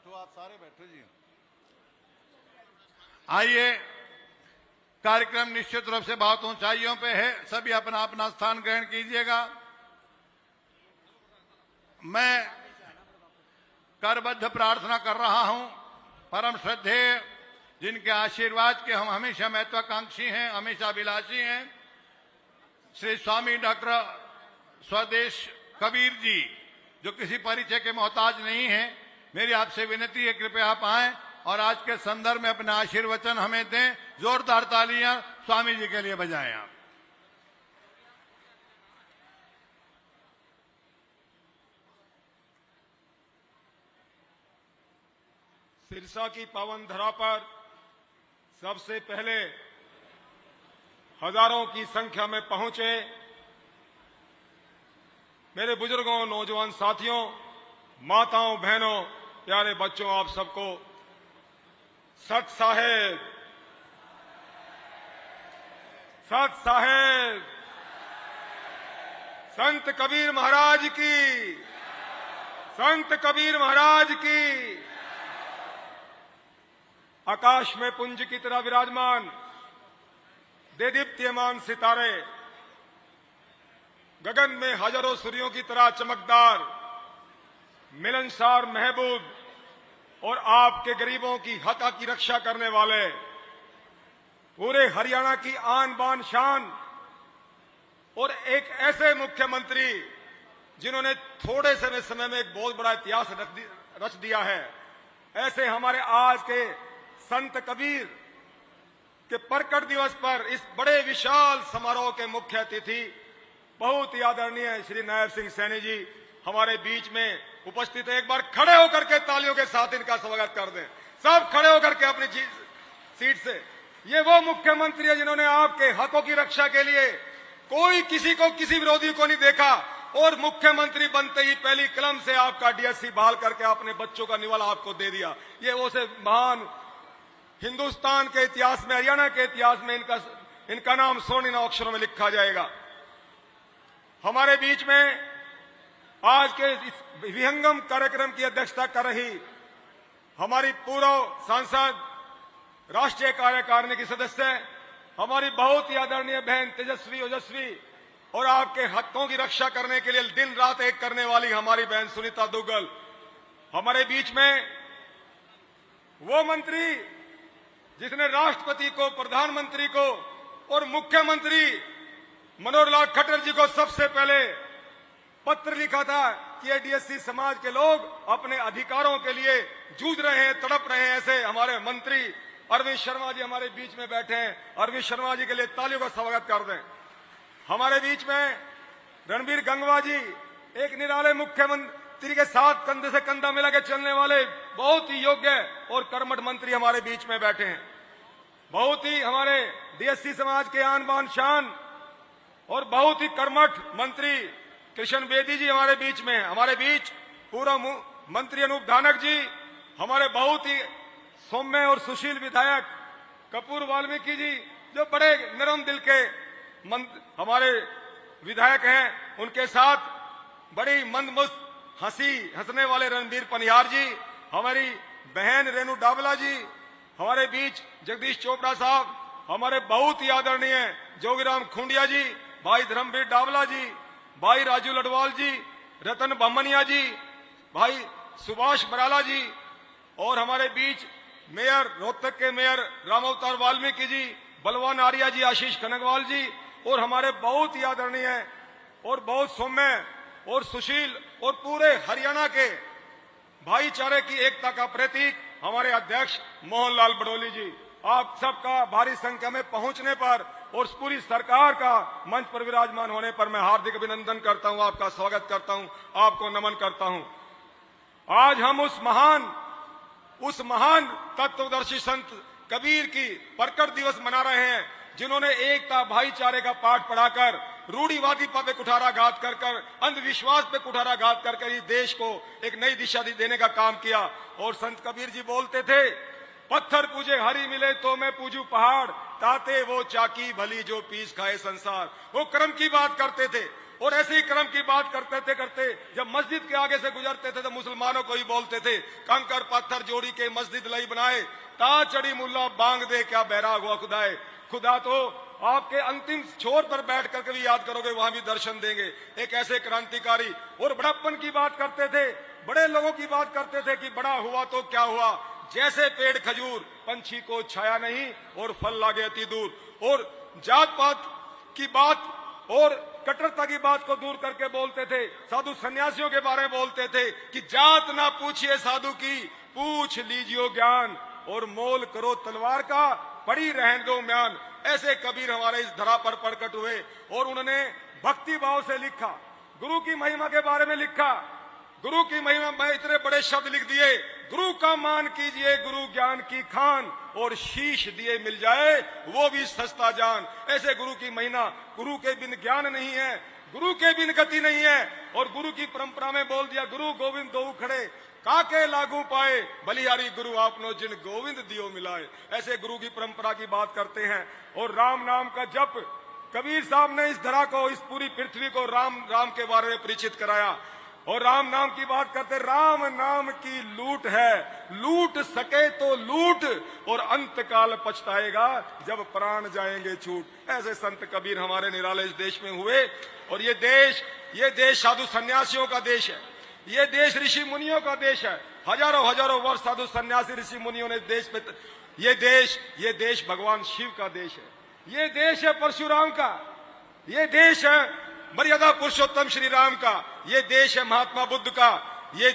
बैठो, आप सारे बैठो जी। आइए, कार्यक्रम निश्चित रूप से बहुत ऊंचाइयों पे है, सभी अपना अपना स्थान ग्रहण कीजिएगा। मैं करबद्ध प्रार्थना कर रहा हूं, परम श्रद्धेय जिनके आशीर्वाद के हम हमेशा महत्वाकांक्षी हैं, हमेशा अभिलाषी हैं, श्री स्वामी डॉक्टर स्वदेश कबीर जी, जो किसी परिचय के मोहताज नहीं है। मेरी आपसे विनती है, कृपया आप आएं और आज के संदर्भ में अपना आशीर्वचन हमें दें। जोरदार तालियां स्वामी जी के लिए बजाएं आप। सिरसा की पावन धरा पर सबसे पहले हजारों की संख्या में पहुंचे मेरे बुजुर्गों, नौजवान साथियों, माताओं, बहनों, प्यारे बच्चों, आप सबको सत साहेब, सत साहेब, संत कबीर महाराज की, संत कबीर महाराज की। आकाश में पुंज की तरह विराजमान देदीप्यमान सितारे, गगन में हजारों सूर्यों की तरह चमकदार, मिलनसार महबूब और आपके गरीबों की हक की रक्षा करने वाले, पूरे हरियाणा की आन बान शान और एक ऐसे मुख्यमंत्री जिन्होंने थोड़े से समय में एक बहुत बड़ा इतिहास रच दिया है, ऐसे हमारे आज के संत कबीर के प्रकट दिवस पर इस बड़े विशाल समारोह के मुख्य अतिथि बहुत ही आदरणीय श्री नायब सिंह सैनी जी हमारे बीच में उपस्थित है। एक बार खड़े होकर के तालियों के साथ इनका स्वागत कर दें। सब खड़े होकर के अपनी सीट से। ये वो मुख्यमंत्री है जिन्होंने आपके हकों की रक्षा के लिए कोई किसी विरोधी को नहीं देखा और मुख्यमंत्री बनते ही पहली कलम से आपका डीएससी बहाल करके अपने बच्चों का निवाला आपको दे दिया। ये वो से महान हिंदुस्तान के इतिहास में, हरियाणा के इतिहास में इनका नाम स्वर्णिम अक्षरों में लिखा जाएगा। हमारे बीच में आज के इस विहंगम कार्यक्रम की अध्यक्षता कर रही हमारी पूर्व सांसद, राष्ट्रीय कार्यकारिणी की सदस्य, हमारी बहुत ही आदरणीय बहन तेजस्वी ओजस्वी और आपके हकों की रक्षा करने के लिए दिन रात एक करने वाली हमारी बहन सुनीता दुग्गल। हमारे बीच में वो मंत्री जिसने राष्ट्रपति को, प्रधानमंत्री को और मुख्यमंत्री मनोहर लाल खट्टर जी को सबसे पहले पत्र लिखा था कि डीएससी समाज के लोग अपने अधिकारों के लिए जूझ रहे हैं, तड़प रहे हैं। ऐसे हमारे मंत्री अरविंद शर्मा जी हमारे बीच में बैठे हैं। अरविंद शर्मा जी के लिए तालियों का स्वागत कर दें। हमारे बीच में रणबीर गंगवा जी, एक निराले मुख्यमंत्री के साथ कंधे से कंधा मिला के चलने वाले बहुत ही योग्य और कर्मठ मंत्री हमारे बीच में बैठे हैं। बहुत ही हमारे डीएससी समाज के आन बान शान और बहुत ही कर्मठ मंत्री कृष्ण बेदी जी हमारे बीच में। हमारे बीच पूर्व मंत्री अनूप धानक जी, हमारे बहुत ही सौम्य और सुशील विधायक कपूर वाल्मीकि जी, जो बड़े नरम दिल के हमारे विधायक हैं। उनके साथ बड़ी मंदमुस्त हंसने वाले रणबीर पनिहार जी, हमारी बहन रेणु डावला जी, हमारे बीच जगदीश चोपड़ा साहब, हमारे बहुत ही आदरणीय जोगीराम खुंडिया जी, भाई धर्मवीर डावला जी, भाई राजू लडवाल जी, रतन बमनिया जी, भाई सुभाष बराला जी और हमारे बीच मेयर रोहतक के मेयर रामावतार वाल्मीकि जी, बलवान आर्या जी, आशीष कनगवाल जी और हमारे बहुत ही आदरणीय और बहुत सौम्य और सुशील और पूरे हरियाणा के भाईचारे की एकता का प्रतीक हमारे अध्यक्ष मोहनलाल बड़ोली जी। आप सबका भारी संख्या में पहुंचने पर और पूरी सरकार का मंच पर विराजमान होने पर मैं हार्दिक अभिनंदन करता हूं, आपका स्वागत करता हूं, आपको नमन करता हूं। आज हम उस महान तत्वदर्शी संत कबीर की प्रकट दिवस मना रहे हैं, जिन्होंने एकता, भाईचारे का पाठ पढ़ाकर रूढ़िवादी पे कुठाराघात कर अंधविश्वास पे कुठाराघात कर इस देश को एक नई दिशा देने का काम किया। और संत कबीर जी बोलते थे, पत्थर पूजे हरी मिले तो मैं पूजू पहाड़, ताते वो चाकी भली जो पीस खाए संसार। वो कर्म की बात करते थे और ऐसे ही क्रम की बात करते जब मस्जिद के आगे से गुजरते थे तो मुसलमानों को ही बोलते थे, कंकर पत्थर जोड़ी के मस्जिद लई बनाए, ता चढ़ी मुल्ला बांग दे क्या बैराग हुआ खुदाए। खुदा तो आपके अंतिम छोर पर बैठ करके भी याद करोगे, वहां भी दर्शन देंगे। एक ऐसे क्रांतिकारी और बड़प्पन की बात करते थे, बड़े लोगों की बात करते थे कि बड़ा हुआ तो क्या हुआ, जैसे पेड़ खजूर, पंछी को छाया नहीं और फल लागे अति दूर। और जात पात की बात और कट्टरता की बात को दूर करके बोलते थे। साधु सन्यासियों के बारे में बोलते थे कि जात ना पूछिए साधु की, पूछ लीजियो ज्ञान, और मोल करो तलवार का, पड़ी रहन दो म्यान। ऐसे कबीर हमारे इस धरा पर प्रकट हुए और उन्होंने भक्ति भाव से लिखा, गुरु की महिमा के बारे में लिखा। गुरु की महिमा में इतने बड़े शब्द लिख दिए, गुरु का मान कीजिए गुरु ज्ञान की खान, और शीश दिए मिल जाए वो भी सस्ता जान। ऐसे गुरु की महिमा, गुरु के बिन ज्ञान नहीं है, गुरु के बिन गति नहीं है। और गुरु की परंपरा में बोल दिया, गुरु गोविंद दो खड़े काके लागू पाए, बलिहारी गुरु आपनो जिन गोविंद दियो मिलाए। ऐसे गुरु की परंपरा की बात करते हैं। और राम नाम का जप, कबीर साहब ने इस धरा को, इस पूरी पृथ्वी को राम राम के बारे में परिचित कराया। और राम नाम की बात करते, राम नाम की लूट है, लूट सके तो लूट, और अंत काल पछताएगा जब प्राण जाएंगे छूट। ऐसे संत कबीर हमारे निराले इस देश में हुए। और ये देश साधु सन्यासियों का देश है, ये देश ऋषि मुनियों का देश है। हजारों हजारों वर्ष साधु सन्यासी ऋषि मुनियों ने देश पे, ये देश भगवान शिव का देश है, ये देश है परशुराम का, ये देश है मर्यादा पुरुषोत्तम श्री राम का, ये देश है महात्मा बुद्ध का, ये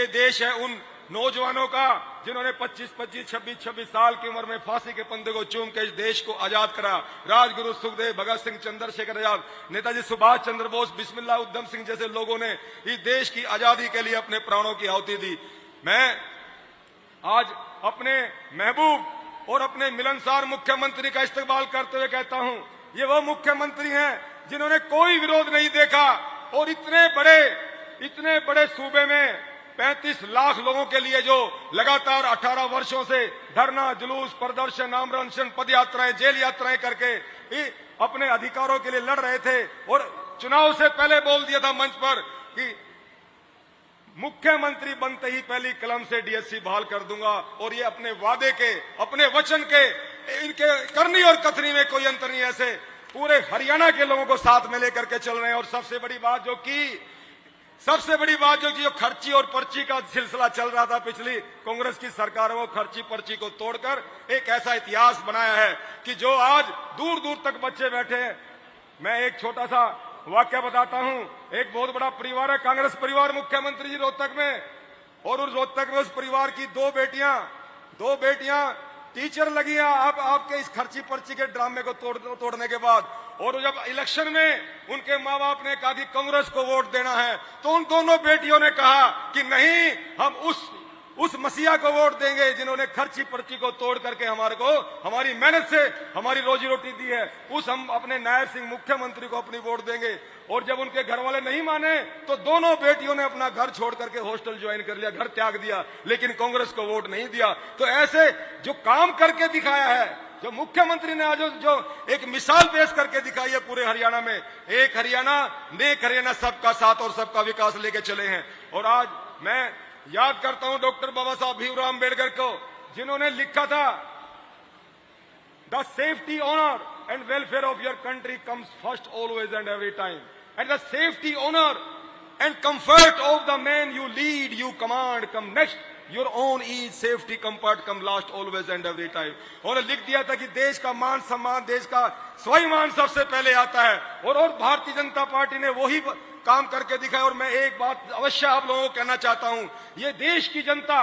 देश है उन नौजवानों का जिन्होंने 25, 26 साल की उम्र में फांसी के फंदे को चूम के इस देश को आजाद करा। राजगुरु सुखदेव, भगत सिंह, चंद्रशेखर आजाद, नेताजी सुभाष चंद्र बोस, बिस्मिल्लाह उधम सिंह जैसे लोगों ने इस देश की आजादी के लिए अपने प्राणों की आहुति दी। मैं आज अपने महबूब और अपने मिलनसार मुख्यमंत्री का इस्तेमाल करते हुए कहता हूं, ये वो मुख्यमंत्री हैं जिन्होंने कोई विरोध नहीं देखा और इतने बड़े सूबे में 35 लाख लोगों के लिए जो लगातार 18 वर्षों से धरना, जुलूस, प्रदर्शन, आमरण अनशन, पद यात्राएं, जेल यात्राएं करके अपने अधिकारों के लिए लड़ रहे थे। और चुनाव से पहले बोल दिया था मंच पर कि मुख्यमंत्री बनते ही पहली कलम से डीएससी बहाल कर दूंगा। और ये अपने वादे के, अपने वचन के, इनके करनी और कथनी में कोई अंतर नहीं। ऐसे पूरे हरियाणा के लोगों को साथ में लेकर के चल रहे हैं। और सबसे बड़ी बात जो खर्ची और पर्ची का सिलसिला चल रहा था पिछली कांग्रेस की सरकार, वो खर्ची पर्ची को तोड़कर एक ऐसा इतिहास बनाया है कि जो आज दूर दूर तक बच्चे बैठे हैं। मैं एक छोटा सा वाक्य बताता हूं। एक बहुत बड़ा परिवार है, कांग्रेस परिवार, मुख्यमंत्री जी रोहतक में, और उस रोहतक में उस परिवार की दो बेटियां टीचर लगी है आपके इस खर्ची पर्ची के ड्रामे को तोड़ने के बाद। और जब इलेक्शन में उनके माँ बाप ने कहा कि कांग्रेस को वोट देना है, तो उन दोनों बेटियों ने कहा कि नहीं, हम उस मसीहा को वोट देंगे जिन्होंने खर्ची पर्ची को तोड़ करके हमारी मेहनत से हमारी रोजी रोटी दी है, हम अपने नायर सिंह मुख्यमंत्री को अपनी वोट देंगे। और जब उनके घर वाले नहीं माने तो दोनों बेटियों ने अपना घर छोड़ करके हॉस्टल ज्वाइन कर लिया, घर त्याग दिया, लेकिन कांग्रेस को वोट नहीं दिया। तो ऐसे जो काम करके दिखाया है, जो मुख्यमंत्री ने आज जो एक मिसाल पेश करके दिखाई है पूरे हरियाणा में, एक हरियाणा, नेक हरियाणा, सबका साथ और सबका विकास लेके चले हैं। और आज मैं याद करता हूं डॉक्टर बाबा साहब भीमराव अम्बेडकर को, जिन्होंने लिखा था, the safety, honour and welfare of your country comes first always and every time, and the safety, honour and comfort of the man you lead, you command come next, your own ease, safety, comfort come last always and every time. उन्होंने लिख दिया था कि देश का मान सम्मान, देश का स्वाभिमान सबसे पहले आता है। और भारतीय जनता पार्टी ने वही काम करके दिखाया। और मैं एक बात अवश्य आप लोगों को कहना चाहता हूं, ये देश की जनता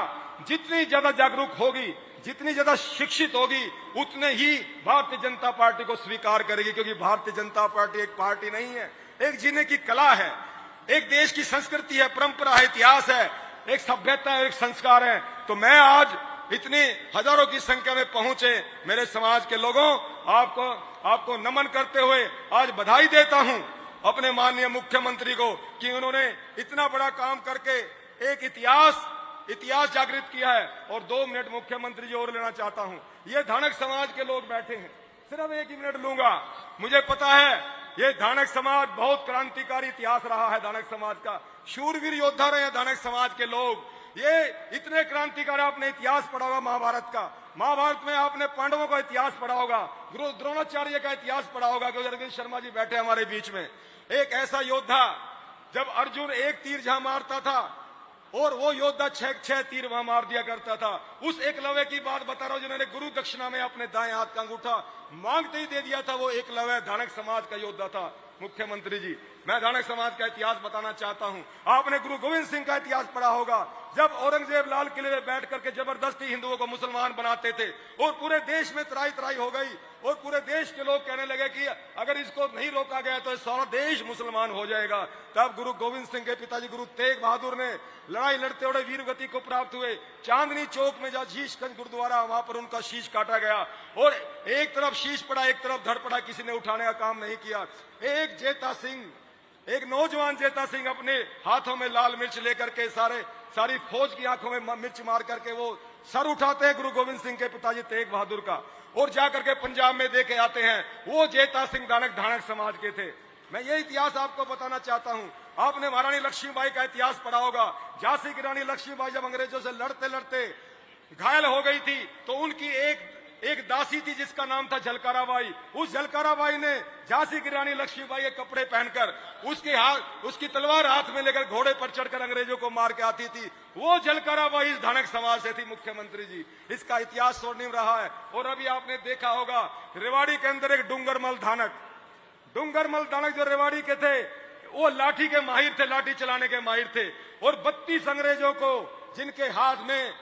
जितनी ज्यादा जागरूक होगी, जितनी ज्यादा शिक्षित होगी, उतने ही भारतीय जनता पार्टी को स्वीकार करेगी। क्योंकि भारतीय जनता पार्टी एक पार्टी नहीं है, एक जीने की कला है, एक देश की संस्कृति है, परंपरा है, इतिहास है, एक सभ्यता है, एक संस्कार है। तो मैं आज इतनी हजारों की संख्या में पहुंचे मेरे समाज के लोगों, आपको नमन करते हुए आज बधाई देता हूं अपने माननीय मुख्यमंत्री को कि उन्होंने इतना बड़ा काम करके एक इतिहास जागृत किया है। और 2 मिनट मुख्यमंत्री जी और लेना चाहता हूं। ये धानक समाज के लोग बैठे हैं, सिर्फ 1 ही मिनट लूंगा। मुझे पता है ये धानक समाज बहुत क्रांतिकारी इतिहास रहा है। धानक समाज का शूरवीर योद्धा रहे हैं धानक समाज के लोग। ये इतने क्रांतिकारी, आपने इतिहास पढ़ा होगा महाभारत का, महाभारत में आपने पांडवों का इतिहास पढ़ा होगा, गुरु द्रोणाचार्य का इतिहास पढ़ा होगा। अरविंद शर्मा जी बैठे हमारे बीच में। एक ऐसा योद्धा, जब अर्जुन एक तीर जहां मारता था और वो योद्धा छह तीर वहां मार दिया करता था। उस एकलव्य की बात बता रहा हूं जिन्होंने गुरु दक्षिणा में अपने दाएं हाथ का अंगूठा मांगते ही दे दिया था। वो एकलव्य धानक समाज का योद्धा था। मुख्यमंत्री जी, मैं धानक समाज का इतिहास बताना चाहता हूं। आपने गुरु गोविंद सिंह का इतिहास पढ़ा होगा, जब औरंगजेब लाल किले में बैठ करके जबरदस्ती हिंदुओं को मुसलमान बनाते थे और पूरे देश में त्राई त्राई हो गई और पूरे देश के लोग कहने लगे कि अगर इसको नहीं रोका गया तो सारा देश मुसलमान हो जाएगा। तब गुरु गोविंद सिंह के पिताजी गुरु तेग बहादुर ने लड़ाई लड़ते हुए वीर गति को प्राप्त हुए। चांदनी चौक में जहाँ शीशगंज गुरुद्वारा, वहां पर उनका शीश काटा गया और एक तरफ शीश पड़ा, एक तरफ धड़ पड़ा, किसी ने उठाने का काम नहीं किया। एक जेता सिंह, एक नौजवान जेता सिंह अपने हाथों में लाल मिर्च लेकर के सारी फौज की आंखों में मिर्च मार करके वो सर उठाते हैं गुरु गोविंद सिंह के पिताजी तेग बहादुर का और जाकर के पंजाब में दे के आते हैं। वो जेता सिंह धानक समाज के थे। मैं ये इतिहास आपको बताना चाहता हूं। आपने महारानी लक्ष्मीबाई का इतिहास पढ़ा होगा। झांसी की रानी लक्ष्मीबाई जब अंग्रेजों से लड़ते लड़ते घायल हो गई थी तो उनकी एक दासी थी जिसका नाम था झलकारा बाई। उस झलकारा बाई ने झांसी की रानी लक्ष्मीबाई के कपड़े पहनकर उसकी तलवार हाथ में लेकर घोड़े पर चढ़कर अंग्रेजों को मार के आती थी। वो झलकारा बाई इस धानक समाज से थी। मुख्यमंत्री जी, इसका इतिहास स्वर्णिम रहा है। और अभी आपने देखा होगा रेवाड़ी के अंदर एक डूंगरमल धानक जो रेवाड़ी के थे, वो लाठी के माहिर थे, लाठी चलाने के माहिर थे। और 32 अंग्रेजों को, जिनके हाथ में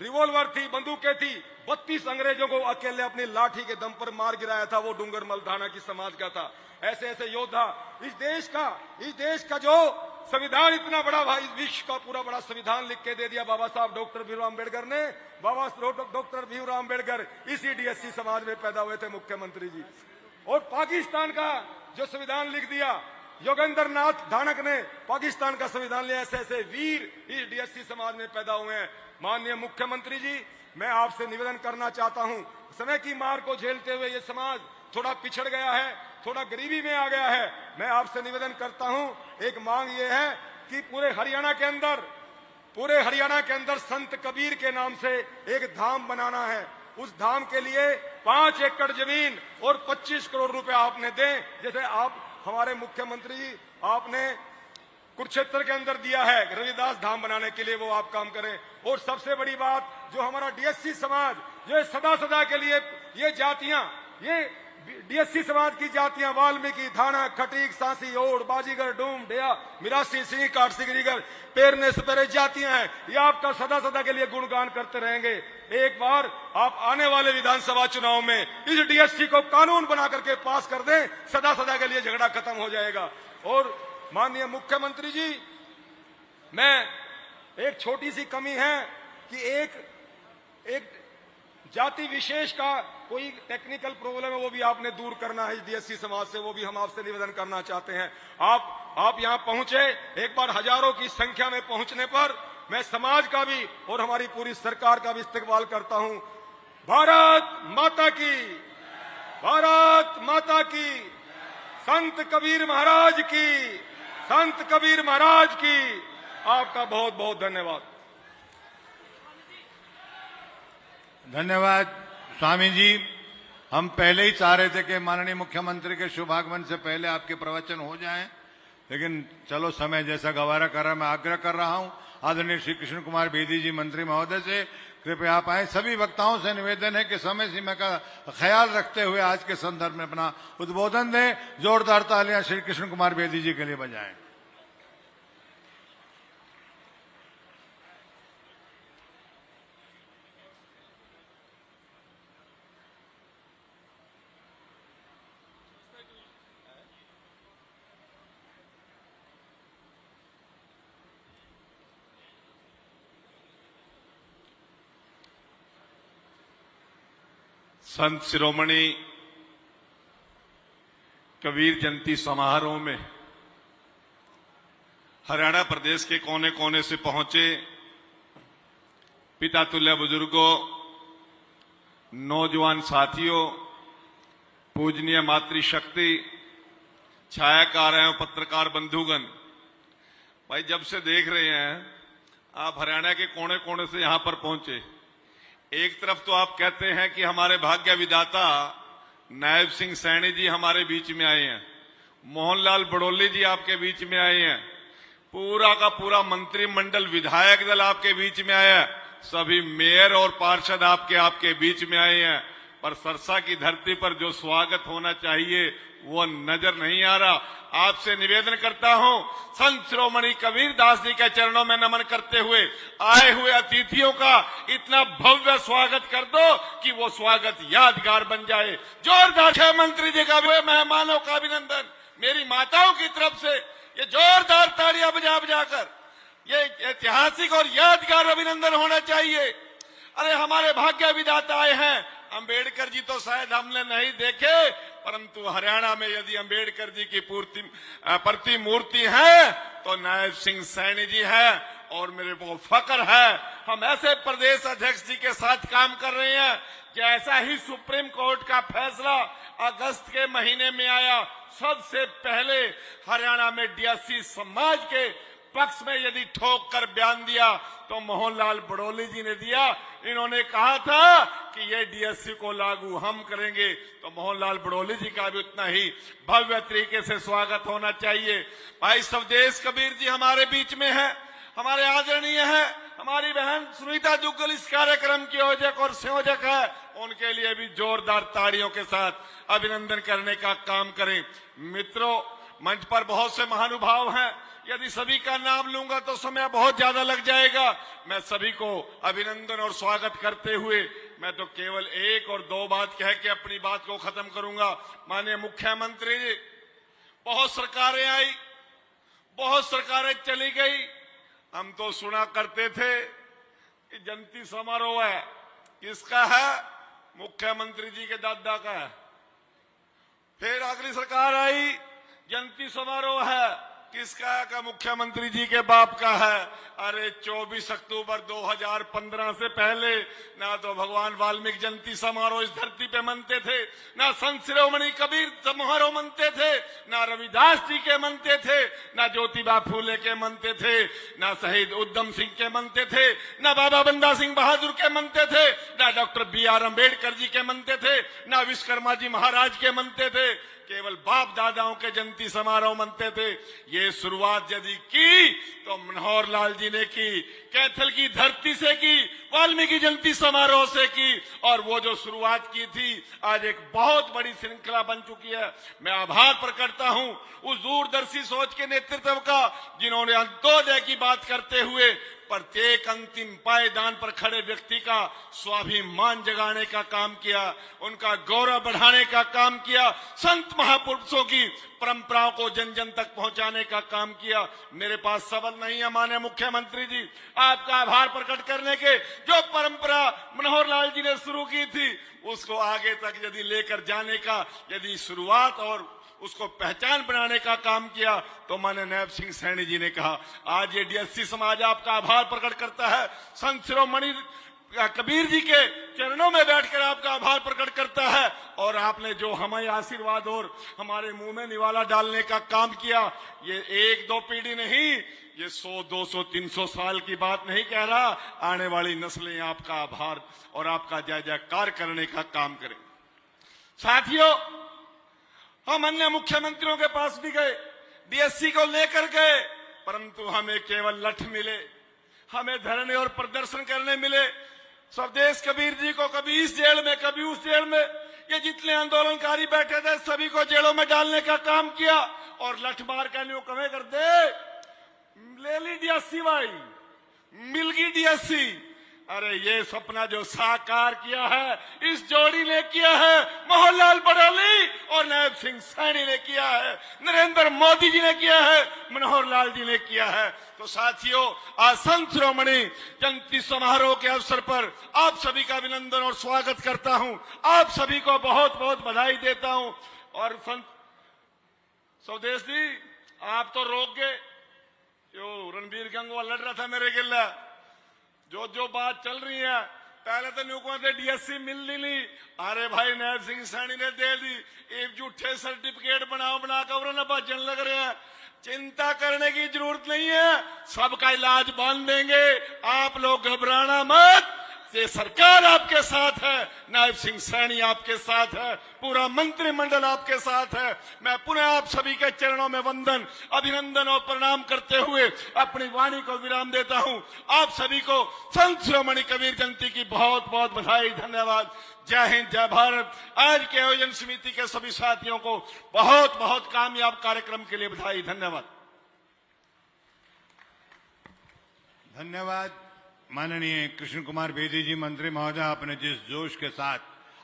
रिवॉल्वर थी, बंदूकें थी, 32 अंग्रेजों को अकेले अपनी लाठी के दम पर मार गिराया था। वो डूंगरमल धानक की समाज का था। ऐसे ऐसे योद्धा इस देश का जो संविधान इतना बड़ा भाई, विश्व का पूरा बड़ा संविधान लिख के दे दिया बाबा साहब डॉक्टर भीमराव अम्बेडकर ने। डॉक्टर भीमराव अम्बेडकर इसी डीएससी समाज में पैदा हुए थे। मुख्यमंत्री जी, और पाकिस्तान का जो संविधान लिख दिया योगेंद्र नाथ धानक ने, पाकिस्तान का संविधान लिया। ऐसे ऐसे वीर इस डीएससी समाज में पैदा हुए हैं। माननीय मुख्यमंत्री जी, मैं आपसे निवेदन करना चाहता हूं, समय की मार को झेलते हुए ये समाज थोड़ा पिछड़ गया है, थोड़ा गरीबी में आ गया है। मैं आपसे निवेदन करता हूं, एक मांग ये है कि पूरे हरियाणा के अंदर संत कबीर के नाम से एक धाम बनाना है। उस धाम के लिए 5 एकड़ जमीन और 25 करोड़ रुपए आपने दें। जैसे आप हमारे मुख्यमंत्री जी, आपने कुरुक्षेत्र के अंदर दिया है रविदास धाम बनाने के लिए, वो आप काम करें। और सबसे बड़ी बात, जो हमारा डीएससी समाज, जो सदा के लिए ये जातियां, ये डीएससी समाज की जातियां वाल्मीकि, धानक, खटीक, सांसी, ओड़, बाजीगर, डूम, डेया, मिरासी, सिंह, काट, सिगरीगर, पेरने सपेरे जातियां हैं। ये आपका सदा के लिए गुणगान करते रहेंगे। एक बार आप आने वाले विधानसभा चुनाव में इस डीएससी को कानून बना करके पास कर दें, सदा के लिए झगड़ा खत्म हो जाएगा। और माननीय मुख्यमंत्री जी, मैं एक छोटी सी कमी है कि एक जाति विशेष का कोई टेक्निकल प्रॉब्लम है, वो भी आपने दूर करना है इस डीएससी समाज से। वो भी हम आपसे निवेदन करना चाहते हैं। आप यहां पहुंचे, एक बार हजारों की संख्या में पहुंचने पर मैं समाज का भी और हमारी पूरी सरकार का भी इस्तेमाल करता हूं। भारत माता की, भारत माता की, संत कबीर महाराज की, संत कबीर महाराज की। आपका बहुत बहुत धन्यवाद। धन्यवाद स्वामी जी। हम पहले ही चाह रहे थे कि माननीय मुख्यमंत्री के शुभागमन से पहले आपके प्रवचन हो जाएं, लेकिन चलो समय जैसा गवारा कर रहा, मैं आग्रह कर रहा हूं आदरणीय श्री कृष्ण कुमार बेदी जी मंत्री महोदय से, कृपया आप आए। सभी वक्ताओं से निवेदन है कि समय सीमा का ख्याल रखते हुए आज के संदर्भ में अपना उद्बोधन दें। जोरदार तालियां श्री कृष्ण कुमार बेदी जी के लिए बजाएं। संत शिरोमणि कबीर जयंती समारोह में हरियाणा प्रदेश के कोने कोने से पहुंचे पिता तुल्य बुजुर्गों, नौजवान साथियों, पूजनीय मातृशक्ति, छायाकार हैं, पत्रकार बंधुगण, भाई जब से देख रहे हैं आप हरियाणा के कोने कोने से यहां पर पहुंचे। एक तरफ तो आप कहते हैं कि हमारे भाग्य विधाता नायब सिंह सैनी जी हमारे बीच में आए हैं, मोहनलाल बड़ोली जी आपके बीच में आए हैं, पूरा का पूरा मंत्रिमंडल विधायक दल आपके बीच में आया है, सभी मेयर और पार्षद आपके बीच में आए हैं, पर सरसा की धरती पर जो स्वागत होना चाहिए वो नजर नहीं आ रहा। आपसे निवेदन करता हूं, संत शिरोमणि कबीर दास जी के चरणों में नमन करते हुए आए हुए अतिथियों का इतना भव्य स्वागत कर दो कि वो स्वागत यादगार बन जाए। जोरदार मुख्यमंत्री जी का मेहमानों का अभिनंदन मेरी माताओं की तरफ से ये जोरदार तालियां बजा बजाकर ये ऐतिहासिक और यादगार अभिनंदन होना चाहिए। अरे हमारे भाग्य विधाता आए हैं। अंबेडकर जी तो शायद हमने नहीं देखे, परंतु हरियाणा में यदि अंबेडकर जी की प्रतिमूर्ति है तो नायब सिंह सैनी जी है, और मेरे को फक्र है हम ऐसे प्रदेश अध्यक्ष जी के साथ काम कर रहे हैं कि ऐसा ही सुप्रीम कोर्ट का फैसला अगस्त के महीने में आया। सबसे पहले हरियाणा में डीएससी समाज के पक्ष में यदि ठोक कर बयान दिया तो मोहनलाल बड़ोली जी ने दिया। इन्होंने कहा था कि ये डीएससी को लागू हम करेंगे, तो मोहनलाल बड़ोली जी का भी उतना ही भव्य तरीके से स्वागत होना चाहिए। भाई स्वदेश कबीर जी हमारे बीच में है, हमारे आदरणीय है, हमारी बहन सुनीता दुग्गल इस कार्यक्रम की आयोजक और संयोजक है, उनके लिए भी जोरदार तालियों के साथ अभिनंदन करने का काम करें। मित्रों, मंच पर बहुत से महानुभाव हैं, यदि सभी का नाम लूंगा तो समय बहुत ज्यादा लग जाएगा। मैं सभी को अभिनंदन और स्वागत करते हुए मैं तो केवल एक और दो बात कह के अपनी बात को खत्म करूंगा। माननीय मुख्यमंत्री जी, बहुत सरकारें आई, बहुत सरकारें चली गई, हम तो सुना करते थे कि जयंती समारोह है, किसका है? मुख्यमंत्री जी के दादा का है। फिर अगली सरकार आई, जयंती समारोह है, किसका है? का मुख्यमंत्री जी के बाप का है। अरे 24 अक्टूबर 2015 से पहले ना तो भगवान वाल्मीकि जयंती समारोह इस धरती पे मनते थे, ना संत शिरोमणि कबीर समारोह मनते थे, ना रविदास जी के मनते थे, ना ज्योतिबा फूले के मनते थे, ना शहीद उधम सिंह के मनते थे, ना बाबा बंदा सिंह बहादुर के मनते थे, ना डॉक्टर BR अम्बेडकर जी के मनते थे, ना विश्वकर्मा जी महाराज के मनते थे। केवल बाप दादाओं के जयंती समारोह मनते थे। ये शुरुआत यदि की तो मनोहर लाल जी ने की, कैथल की धरती से की, वाल्मीकि जयंती समारोह से की, और वो जो शुरुआत की थी आज एक बहुत बड़ी श्रृंखला बन चुकी है। मैं आभार प्रकट करता हूं उस दूरदर्शी सोच के नेतृत्व का, जिन्होंने अंत्योदय की बात करते हुए प्रत्येक अंतिम पायदान पर खड़े व्यक्ति का स्वाभिमान जगाने का काम किया, उनका गौरव बढ़ाने का काम किया, संत महापुरुषों की परंपराओं को जन जन तक पहुंचाने का काम किया। मेरे पास शब्द नहीं है माननीय मुख्यमंत्री जी, आपका आभार प्रकट करने के। जो परंपरा मनोहर लाल जी ने शुरू की थी उसको आगे तक यदि लेकर जाने का यदि शुरुआत और उसको पहचान बनाने का काम किया तो माननीय नायब सिंह सैनी जी ने कहा आज ये डीएससी समाज आपका आभार प्रकट करता है, संत शिरोमणि कबीर जी के चरणों में बैठकर आपका आभार प्रकट करता है, और आपने जो हमें आशीर्वाद और हमारे मुंह में निवाला डालने का काम किया, ये एक दो पीढ़ी नहीं, ये 100, 200, 300 साल की बात नहीं कह रहा। आने वाली नस्लें आपका आभार और आपका जय जयकार करने का काम करें। साथियों, हम अन्य मुख्यमंत्रियों के पास भी गए, डीएससी को लेकर गए, परंतु हमें केवल लठ मिले, हमें धरने और प्रदर्शन करने मिले। स्वदेश कबीर जी को कभी इस जेल में कभी उस जेल में, ये जितने आंदोलनकारी बैठे थे सभी को जेलों में डालने का काम किया, और लठ मार का न्यू कमे कर दे, ले ली डीएससी भाई, मिल गई डीएससी। अरे ये सपना जो साकार किया है इस जोड़ी ने किया है, मोहनलाल बड़ोली और नायब सिंह सैनी ने किया है, नरेंद्र मोदी जी ने किया है, मनोहर लाल जी ने किया है। तो साथियों, आज संत शिरोमणि जयंती समारोह के अवसर पर आप सभी का अभिनंदन और स्वागत करता हूं, आप सभी को बहुत बहुत बधाई देता हूं। और संत स्वदेश जी, आप तो रोक गए, जो रणबीर गंगवा लड़ रहा था मेरे गिल्ला, जो जो बात चल रही है पहले तो न्यूकों से डीएससी मिल ली। अरे भाई नायब सिंह सैनी ने दे दी, एक झूठे सर्टिफिकेट बनाकर ना भजन लग रहे हैं। चिंता करने की जरूरत नहीं है, सबका इलाज बांध देंगे, आप लोग घबराना मत। ये सरकार आपके साथ है, नायब सिंह सैनी आपके साथ है, पूरा मंत्रिमंडल आपके साथ है। मैं पुनः आप सभी के चरणों में वंदन, अभिनंदन और प्रणाम करते हुए अपनी वाणी को विराम देता हूं। आप सभी को संत शिरोमणि कबीर जयंती की बहुत बहुत बधाई, धन्यवाद। जय हिंद, जय भारत। आज के आयोजन समिति के सभी साथियों को बहुत बहुत कामयाब कार्यक्रम के लिए बधाई, धन्यवाद। धन्यवाद माननीय कृष्ण कुमार बेदी जी। मंत्री महोदय, आपने जिस जोश के साथ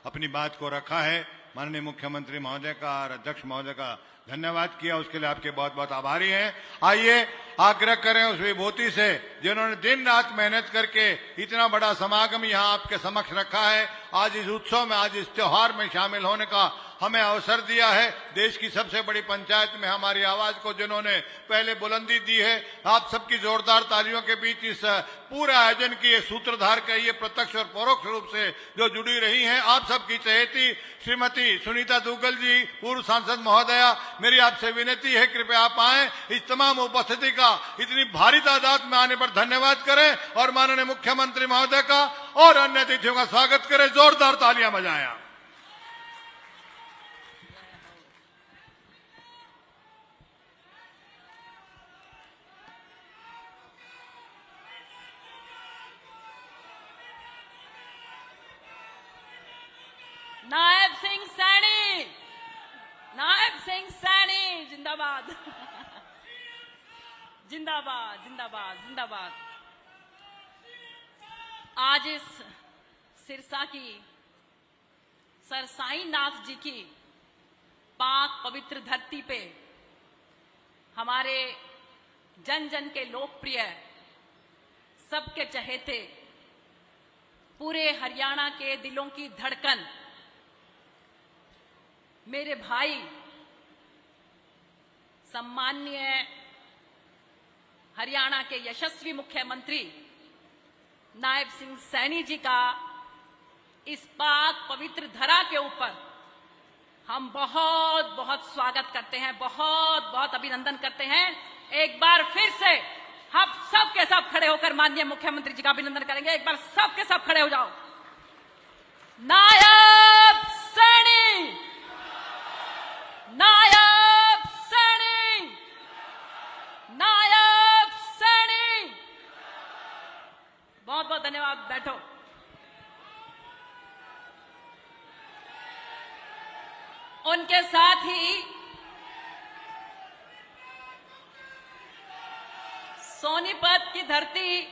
अपनी बात को रखा है, माननीय मुख्यमंत्री महोदय का और अध्यक्ष महोदय का धन्यवाद किया, उसके लिए आपके बहुत बहुत आभारी हैं। आइए आग्रह करें उस विभूति से जिन्होंने दिन रात मेहनत करके इतना बड़ा समागम यहाँ आपके समक्ष रखा है, आज इस उत्सव में, आज इस त्योहार में शामिल होने का हमें अवसर दिया है। देश की सबसे बड़ी पंचायत में हमारी आवाज को जिन्होंने पहले बुलंदी दी है, आप सबकी जोरदार तालियों के बीच इस पूरे आयोजन की ये सूत्रधार कहिए, प्रत्यक्ष और परोक्ष रूप से जो जुड़ी रही हैं, आप सबकी चहेती श्रीमती सुनीता दुग्गल जी, पूर्व सांसद महोदया, मेरी आपसे विनती है कृपया आप आए, इस तमाम उपस्थिति का इतनी भारी तादाद में आने पर धन्यवाद करें और माननीय मुख्यमंत्री महोदय का और अन्य अतिथियों का स्वागत करें। जोरदार तालियां बजाएं। नायब सिंह सैनी, नायब सिंह सैनी जिंदाबाद। जिंदाबाद जिंदाबाद जिंदाबाद। आज इस सिरसा की सर साईं नाथ जी की पाक पवित्र धरती पे हमारे जन जन के लोकप्रिय, सबके चहेते, पूरे हरियाणा के दिलों की धड़कन, मेरे भाई सम्माननीय हरियाणा के यशस्वी मुख्यमंत्री नायब सिंह सैनी जी का इस पाक पवित्र धरा के ऊपर हम बहुत बहुत स्वागत करते हैं, बहुत बहुत अभिनंदन करते हैं। एक बार फिर से हम सब के सब खड़े होकर माननीय मुख्यमंत्री जी का अभिनंदन करेंगे। एक बार सब के सब खड़े हो जाओ। नायब सैनी, नायब सैनी, नायब सैनी। बहुत बहुत धन्यवाद। बैठो। उनके साथ ही सोनीपत की धरती,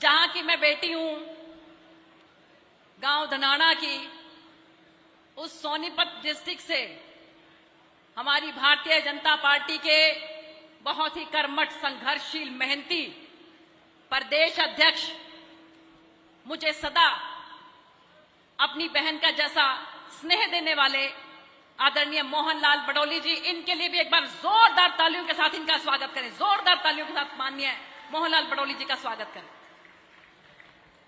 जहां की मैं बेटी हूं, गांव धनाना की, उस सोनीपत डिस्ट्रिक्ट से हमारी भारतीय जनता पार्टी के बहुत ही कर्मठ, संघर्षशील, मेहनती प्रदेश अध्यक्ष, मुझे सदा अपनी बहन का जैसा स्नेह देने वाले आदरणीय मोहनलाल बडोली जी, इनके लिए भी एक बार जोरदार तालियों के साथ इनका स्वागत करें। जोरदार तालियों के साथ माननीय मोहनलाल बडोली जी का स्वागत करें।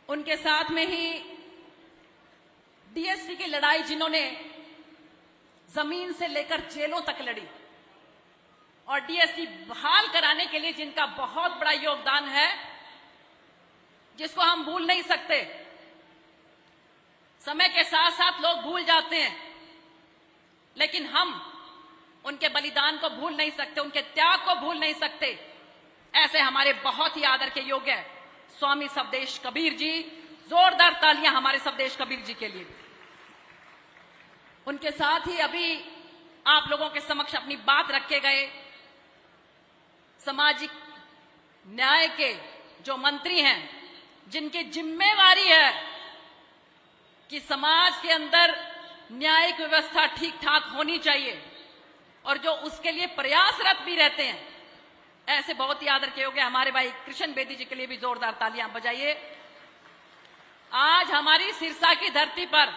उनके साथ में ही डीएससी की लड़ाई जिन्होंने जमीन से लेकर जेलों तक लड़ी और डीएससी बहाल कराने के लिए जिनका बहुत बड़ा योगदान है, जिसको हम भूल नहीं सकते। समय के साथ साथ लोग भूल जाते हैं, लेकिन हम उनके बलिदान को भूल नहीं सकते, उनके त्याग को भूल नहीं सकते। ऐसे हमारे बहुत ही आदर के योग्य स्वामी सवदेश कबीर जी। जोरदार तालियां हमारे सवदेश कबीर जी के लिए। उनके साथ ही अभी आप लोगों के समक्ष अपनी बात रखे गए सामाजिक न्याय के जो मंत्री हैं, जिनकी जिम्मेवारी है कि समाज के अंदर न्यायिक व्यवस्था ठीक ठाक होनी चाहिए और जो उसके लिए प्रयासरत भी रहते हैं, ऐसे बहुत ही आदर के योग्य हमारे भाई कृष्ण बेदी जी के लिए भी जोरदार तालियां बजाइए। आज हमारी सिरसा की धरती पर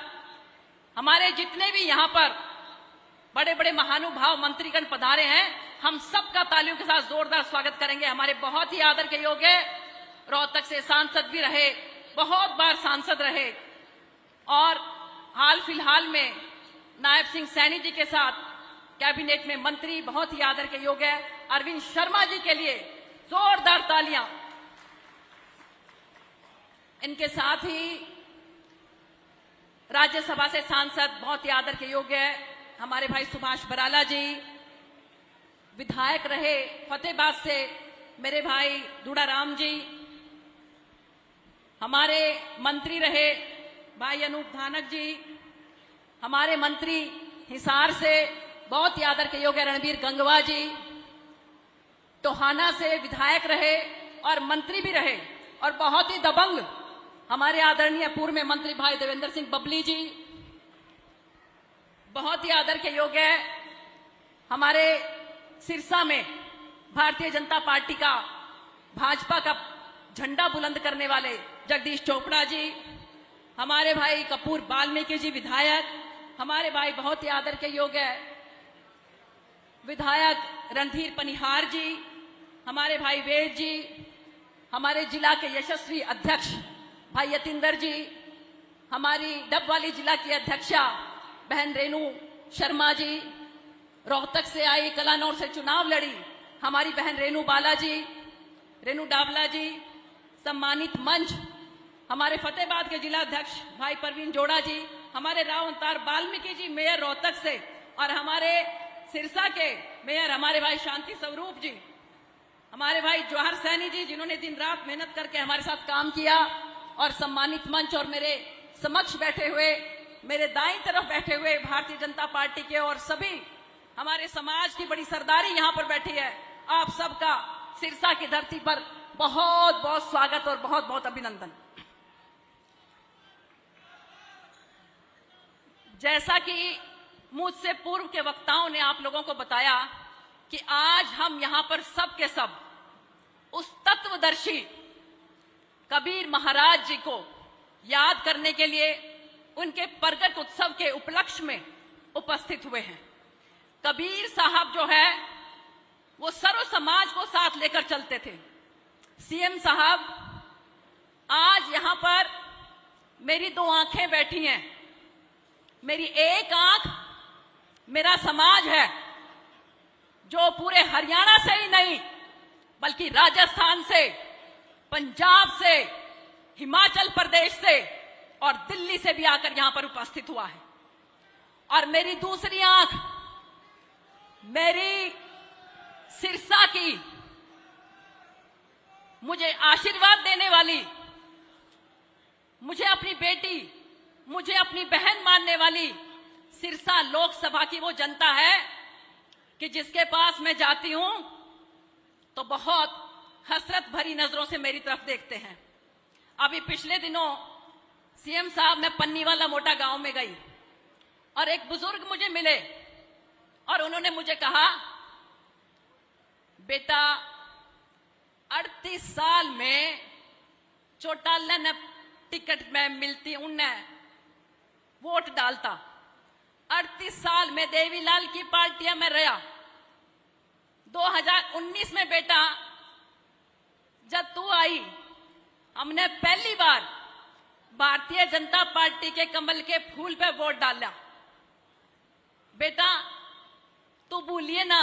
हमारे जितने भी यहां पर बड़े बड़े महानुभाव मंत्रीगण पधारे हैं, हम सबका तालियों के साथ जोरदार स्वागत करेंगे। हमारे बहुत ही आदर के योग्य रोहतक से सांसद भी रहे बहुत बार सांसद रहे और हाल फिलहाल में नायब सिंह सैनी जी के साथ कैबिनेट में मंत्री, बहुत ही आदर के योग्य है। अरविंद शर्मा जी के लिए जोरदार तालियां। इनके साथ ही राज्यसभा से सांसद, बहुत ही आदर के योग्य है, हमारे भाई सुभाष बराला जी। विधायक रहे फतेहाबाद से मेरे भाई दूड़ाराम जी। हमारे मंत्री रहे भाई अनूप धानक जी। हमारे मंत्री हिसार से बहुत ही आदर के योग्य रणबीर गंगवा जी। टोहाना से विधायक रहे और मंत्री भी रहे और बहुत ही दबंग हमारे आदरणीय पूर्व में मंत्री भाई देवेंद्र सिंह बबली जी। बहुत ही आदर के योग्य है हमारे सिरसा में भारतीय जनता पार्टी का, भाजपा का झंडा बुलंद करने वाले जगदीश चोपड़ा जी। हमारे भाई कपूर वाल्मीकि जी विधायक। हमारे भाई बहुत ही आदर के योग्य है विधायक रणधीर पनिहार जी। हमारे भाई वेद जी। हमारे जिला के यशस्वी अध्यक्ष भाई यतिंदर जी। हमारी डबवाली जिला की अध्यक्षा बहन रेणु शर्मा जी। रोहतक से आई, कलानौर से चुनाव लड़ी हमारी बहन रेणु बालाजी, रेणु डावला जी। सम्मानित मंच हमारे फतेहाबाद के जिला अध्यक्ष भाई परवीन जोड़ा जी। हमारे राव अवतार वाल्मीकि जी मेयर रोहतक से, और हमारे सिरसा के मेयर हमारे भाई शांति स्वरूप जी। हमारे भाई जवाहर सैनी जी जिन्होंने दिन रात मेहनत करके हमारे साथ काम किया। और सम्मानित मंच और मेरे समक्ष बैठे हुए, मेरे दाईं तरफ बैठे हुए भारतीय जनता पार्टी के और सभी हमारे समाज की बड़ी सरदारी यहां पर बैठी है। आप सबका सिरसा की धरती पर बहुत बहुत स्वागत और बहुत बहुत अभिनंदन। जैसा कि मुझसे पूर्व के वक्ताओं ने आप लोगों को बताया कि आज हम यहां पर सब के सब उस तत्वदर्शी कबीर महाराज जी को याद करने के लिए उनके प्रगट उत्सव के उपलक्ष्य में उपस्थित हुए हैं। कबीर साहब जो है वो सर्व समाज को साथ लेकर चलते थे। सीएम साहब, आज यहां पर मेरी दो आंखें बैठी हैं। मेरी एक आंख मेरा समाज है जो पूरे हरियाणा से ही नहीं बल्कि राजस्थान से, पंजाब से, हिमाचल प्रदेश से और दिल्ली से भी आकर यहां पर उपस्थित हुआ है। और मेरी दूसरी आंख मेरी सिरसा की मुझे आशीर्वाद देने वाली, मुझे अपनी बेटी, मुझे अपनी बहन मानने वाली सिरसा लोकसभा की वो जनता है कि जिसके पास मैं जाती हूं तो बहुत हसरत भरी नजरों से मेरी तरफ देखते हैं। अभी पिछले दिनों सीएम साहब, मैं पन्नीवाला मोटा गांव में गई और एक बुजुर्ग मुझे मिले और उन्होंने मुझे कहा, बेटा 38 साल में चौटाला ने टिकट में मिलती उन्हें वोट डालता। 38 साल में देवीलाल की पार्टियां में रहा। 2019 में बेटा जब तू आई, हमने पहली बार भारतीय जनता पार्टी के कमल के फूल पे वोट डाला। बेटा तू भूलिए ना,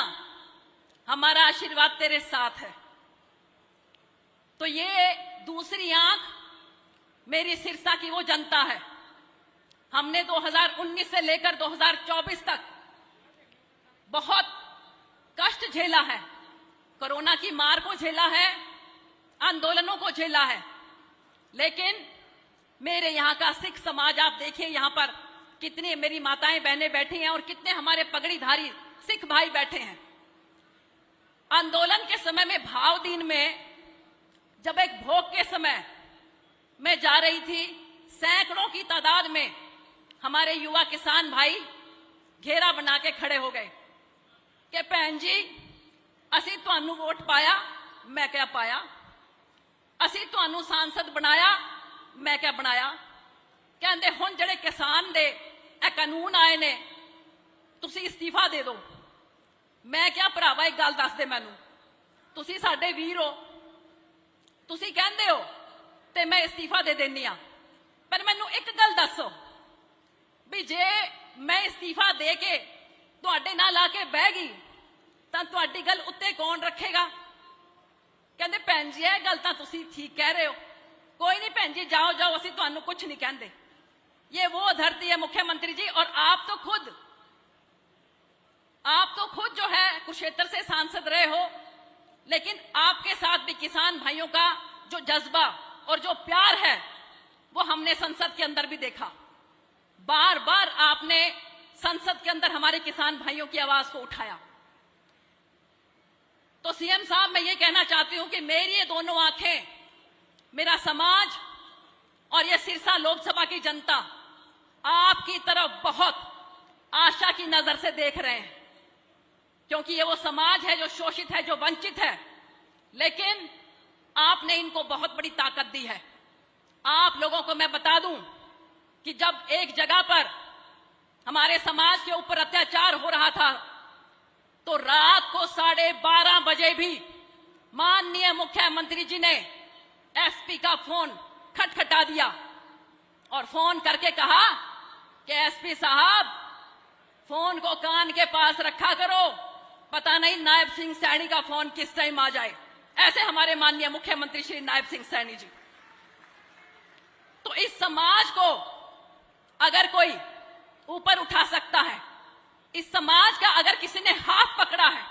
हमारा आशीर्वाद तेरे साथ है। तो ये दूसरी आंख मेरी सिरसा की वो जनता है। हमने 2019 से लेकर 2024 तक बहुत कष्ट झेला है, कोरोना की मार को झेला है, आंदोलनों को झेला है, लेकिन मेरे यहाँ का सिख समाज, आप देखिए यहाँ पर कितनी मेरी माताएं बहनें बैठी हैं और कितने हमारे पगड़ीधारी सिख भाई बैठे हैं। आंदोलन के समय में भावदीन में जब एक भोग के समय मैं जा रही थी, सैकड़ों की तादाद में हमारे युवा किसान भाई घेरा बना के खड़े हो गए कि भैन जी असी तुहानू वोट पाया। मैं क्या पाया? असी तुहानू सांसद बनाया। मैं क्या बनाया? कहते हुण जिहड़े किसान दे ए कानून आए ने, तुसी इस्तीफा दे दो। मैं क्या भरावा एक गल दस दे मैनू, तुसी साडे वीर हो, तुसी कहंदे हो ਤੇ ਮੈਂ ਅਸਤੀਫਾ ਦੇ ਦਿੰਨੀ ਆ। ਪਰ ਮੈਨੂੰ ਇੱਕ ਗੱਲ ਦੱਸੋ ਵੀ ਜੇ ਮੈਂ ਅਸਤੀਫਾ ਦੇ ਕੇ ਤੁਹਾਡੇ ਨਾਲ ਆ ਕੇ ਬਹਿ ਗਈ ਤਾਂ ਤੁਹਾਡੀ ਗੱਲ ਉੱਤੇ ਕੌਣ ਰੱਖੇਗਾ? ਕਹਿੰਦੇ ਭੈਣ ਜੀ ਇਹ ਗੱਲ ਤਾਂ ਤੁਸੀਂ ਠੀਕ ਕਹਿ ਰਹੇ ਹੋ, कोई नहीं बहन जी, जाओ जाओ, ਅਸੀਂ ਤੁਹਾਨੂੰ कुछ नहीं कहते। ये वो धरती है मुख्यमंत्री जी, और आप तो खुद जो है कुरुक्षेत्र से सांसद रहे हो, लेकिन आपके साथ भी किसान भाइयों का जो जज्बा और जो प्यार है वो हमने संसद के अंदर भी देखा। बार बार आपने संसद के अंदर हमारे किसान भाइयों की आवाज को उठाया। तो सीएम साहब, मैं ये कहना चाहती हूं कि मेरी ये दोनों आंखें, मेरा समाज और ये सिरसा लोकसभा की जनता आपकी तरफ बहुत आशा की नजर से देख रहे हैं, क्योंकि ये वो समाज है जो शोषित है, जो वंचित है, लेकिन आपने इनको बहुत बड़ी ताकत दी है। आप लोगों को मैं बता दूं कि जब एक जगह पर हमारे समाज के ऊपर अत्याचार हो रहा था तो रात को 12:30 बजे भी माननीय मुख्यमंत्री जी ने एसपी का फोन खटखटा दिया और फोन करके कहा कि एसपी साहब, फोन को कान के पास रखा करो, पता नहीं नायब सिंह सैनी का फोन किस टाइम आ जाए। ऐसे हमारे माननीय मुख्यमंत्री श्री नायब सिंह सैनी जी। तो इस समाज को अगर कोई ऊपर उठा सकता है, इस समाज का अगर किसी ने हाथ पकड़ा है,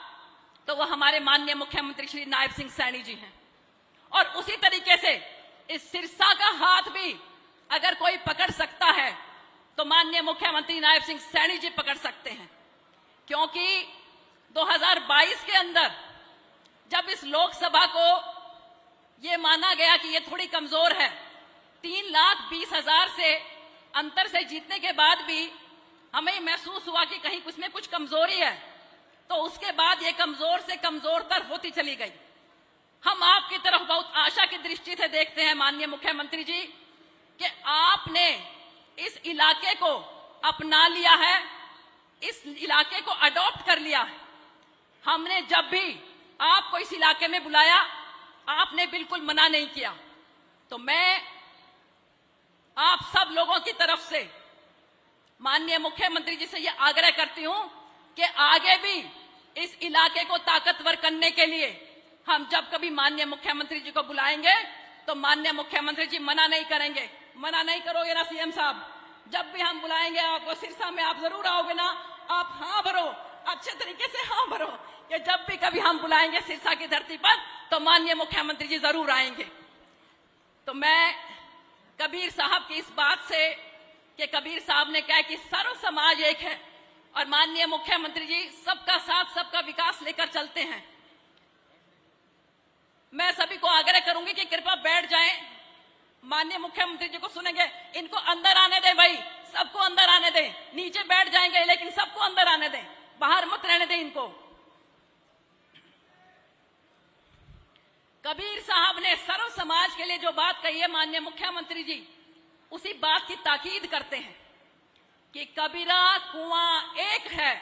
तो वह हमारे माननीय मुख्यमंत्री श्री नायब सिंह सैनी जी हैं। और उसी तरीके से इस सिरसा का हाथ भी अगर कोई पकड़ सकता है तो माननीय मुख्यमंत्री नायब सिंह सैनी जी पकड़ सकते हैं, क्योंकि 2022 के अंदर जब इस लोकसभा को ये माना गया कि ये थोड़ी कमजोर है, 3,20,000 से अंतर से जीतने के बाद भी हमें महसूस हुआ कि कहीं कुछ में कुछ कमजोरी है, तो उसके बाद ये कमजोर से कमजोरतर होती चली गई। हम आपकी तरफ बहुत आशा की दृष्टि से देखते हैं माननीय मुख्यमंत्री जी कि आपने इस इलाके को अपना लिया है, इस इलाके को अडॉप्ट कर लिया है। हमने जब भी आपको इस इलाके में बुलाया, आपने बिल्कुल मना नहीं किया। तो मैं आप सब लोगों की तरफ से माननीय मुख्यमंत्री जी से यह आग्रह करती हूं कि आगे भी इस इलाके को ताकतवर करने के लिए हम जब कभी माननीय मुख्यमंत्री जी को बुलाएंगे तो माननीय मुख्यमंत्री जी मना नहीं करेंगे। मना नहीं करोगे ना सीएम साहब? जब भी हम बुलाएंगे आपको सिरसा में, आप जरूर आओगे ना? आप हाँ भरो, अच्छे तरीके से हाँ भरो कि जब भी कभी हम बुलाएंगे सिरसा की धरती पर तो माननीय मुख्यमंत्री जी जरूर आएंगे। तो मैं कबीर साहब की इस बात से कि कबीर साहब ने कहा कि सर्व समाज एक है और माननीय मुख्यमंत्री जी सबका साथ सबका विकास लेकर चलते हैं। मैं सभी को आग्रह करूंगी कि कृपया बैठ जाएं, माननीय मुख्यमंत्री जी को सुनेंगे। इनको अंदर आने दें भाई, सबको अंदर आने दें। नीचे बैठ जाएंगे लेकिन सबको अंदर आने दें, बाहर मत रहने दें इनको। कबीर साहब ने सर्व समाज के लिए जो बात कही है माननीय मुख्यमंत्री जी, उसी बात की ताकीद करते हैं कि कबीरा कुआं एक है,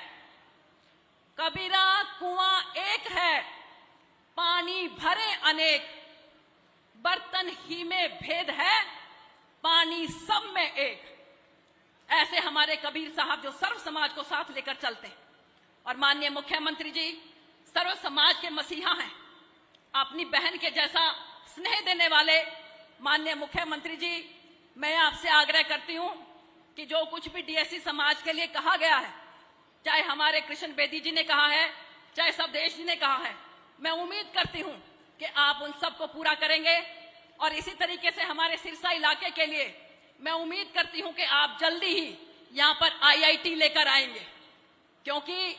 कबीरा कुआं एक है, पानी भरे अनेक, बर्तन ही में भेद है, पानी सब में एक। ऐसे हमारे कबीर साहब जो सर्व समाज को साथ लेकर चलते हैं। और माननीय मुख्यमंत्री जी सर्व समाज के मसीहा हैं, अपनी बहन के जैसा स्नेह देने वाले माननीय मुख्यमंत्री जी, मैं आपसे आग्रह करती हूं कि जो कुछ भी डीएससी समाज के लिए कहा गया है, चाहे हमारे कृष्ण बेदी जी ने कहा है, चाहे सबदेश जी ने कहा है, मैं उम्मीद करती हूं कि आप उन सबको पूरा करेंगे। और इसी तरीके से हमारे सिरसा इलाके के लिए मैं उम्मीद करती हूं कि आप जल्दी ही यहां पर आईआईटी लेकर आएंगे, क्योंकि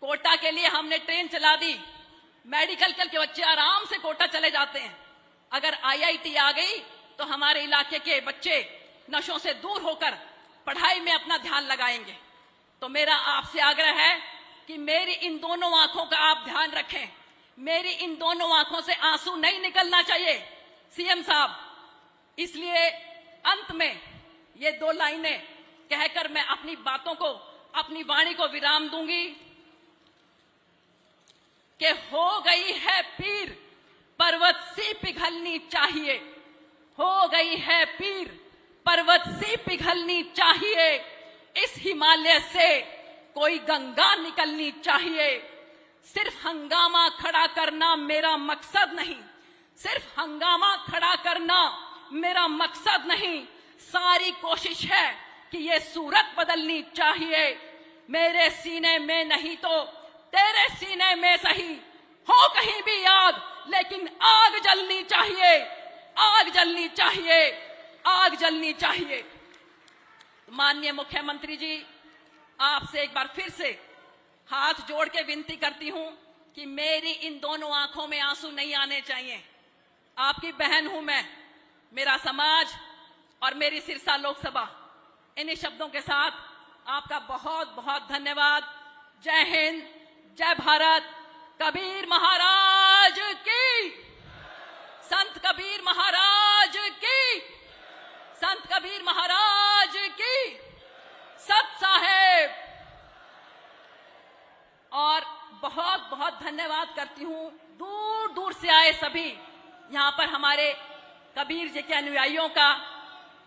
कोटा के लिए हमने ट्रेन चला दी, मेडिकल के बच्चे आराम से कोटा चले जाते हैं। अगर आईआईटी आ गई तो हमारे इलाके के बच्चे नशों से दूर होकर पढ़ाई में अपना ध्यान लगाएंगे। तो मेरा आपसे आग्रह है कि मेरी इन दोनों आंखों का आप ध्यान रखें, मेरी इन दोनों आंखों से आंसू नहीं निकलना चाहिए सीएम साहब। इसलिए अंत में ये 2 लाइनें कहकर मैं अपनी बातों को, अपनी वाणी को विराम दूंगी कि हो गई है पीर पर्वत सी पिघलनी चाहिए, हो गई है पीर, पर्वत सी पिघलनी चाहिए। इस हिमालय से कोई गंगा निकलनी चाहिए। सिर्फ हंगामा खड़ा करना मेरा मकसद नहीं, सिर्फ हंगामा खड़ा करना मेरा मकसद नहीं। सारी कोशिश है कि ये सूरत बदलनी चाहिए। मेरे सीने में नहीं तो तेरे सीने में सही, हो कहीं भी याद, लेकिन आग जलनी चाहिए, आग जलनी चाहिए, आग जलनी चाहिए। माननीय मुख्यमंत्री जी, आपसे एक बार फिर से हाथ जोड़ के विनती करती हूं कि मेरी इन दोनों आंखों में आंसू नहीं आने चाहिए। आपकी बहन हूं मैं, मेरा समाज और मेरी सिरसा लोकसभा। इन्हीं शब्दों के साथ आपका बहुत बहुत धन्यवाद। जय हिंद, जय भारत। कबीर महाराज की, संत कबीर महाराज की, संत कबीर महाराज की, सत साहेब। और बहुत बहुत धन्यवाद करती हूं दूर दूर से आए सभी यहां पर हमारे कबीर जी के अनुयायियों का,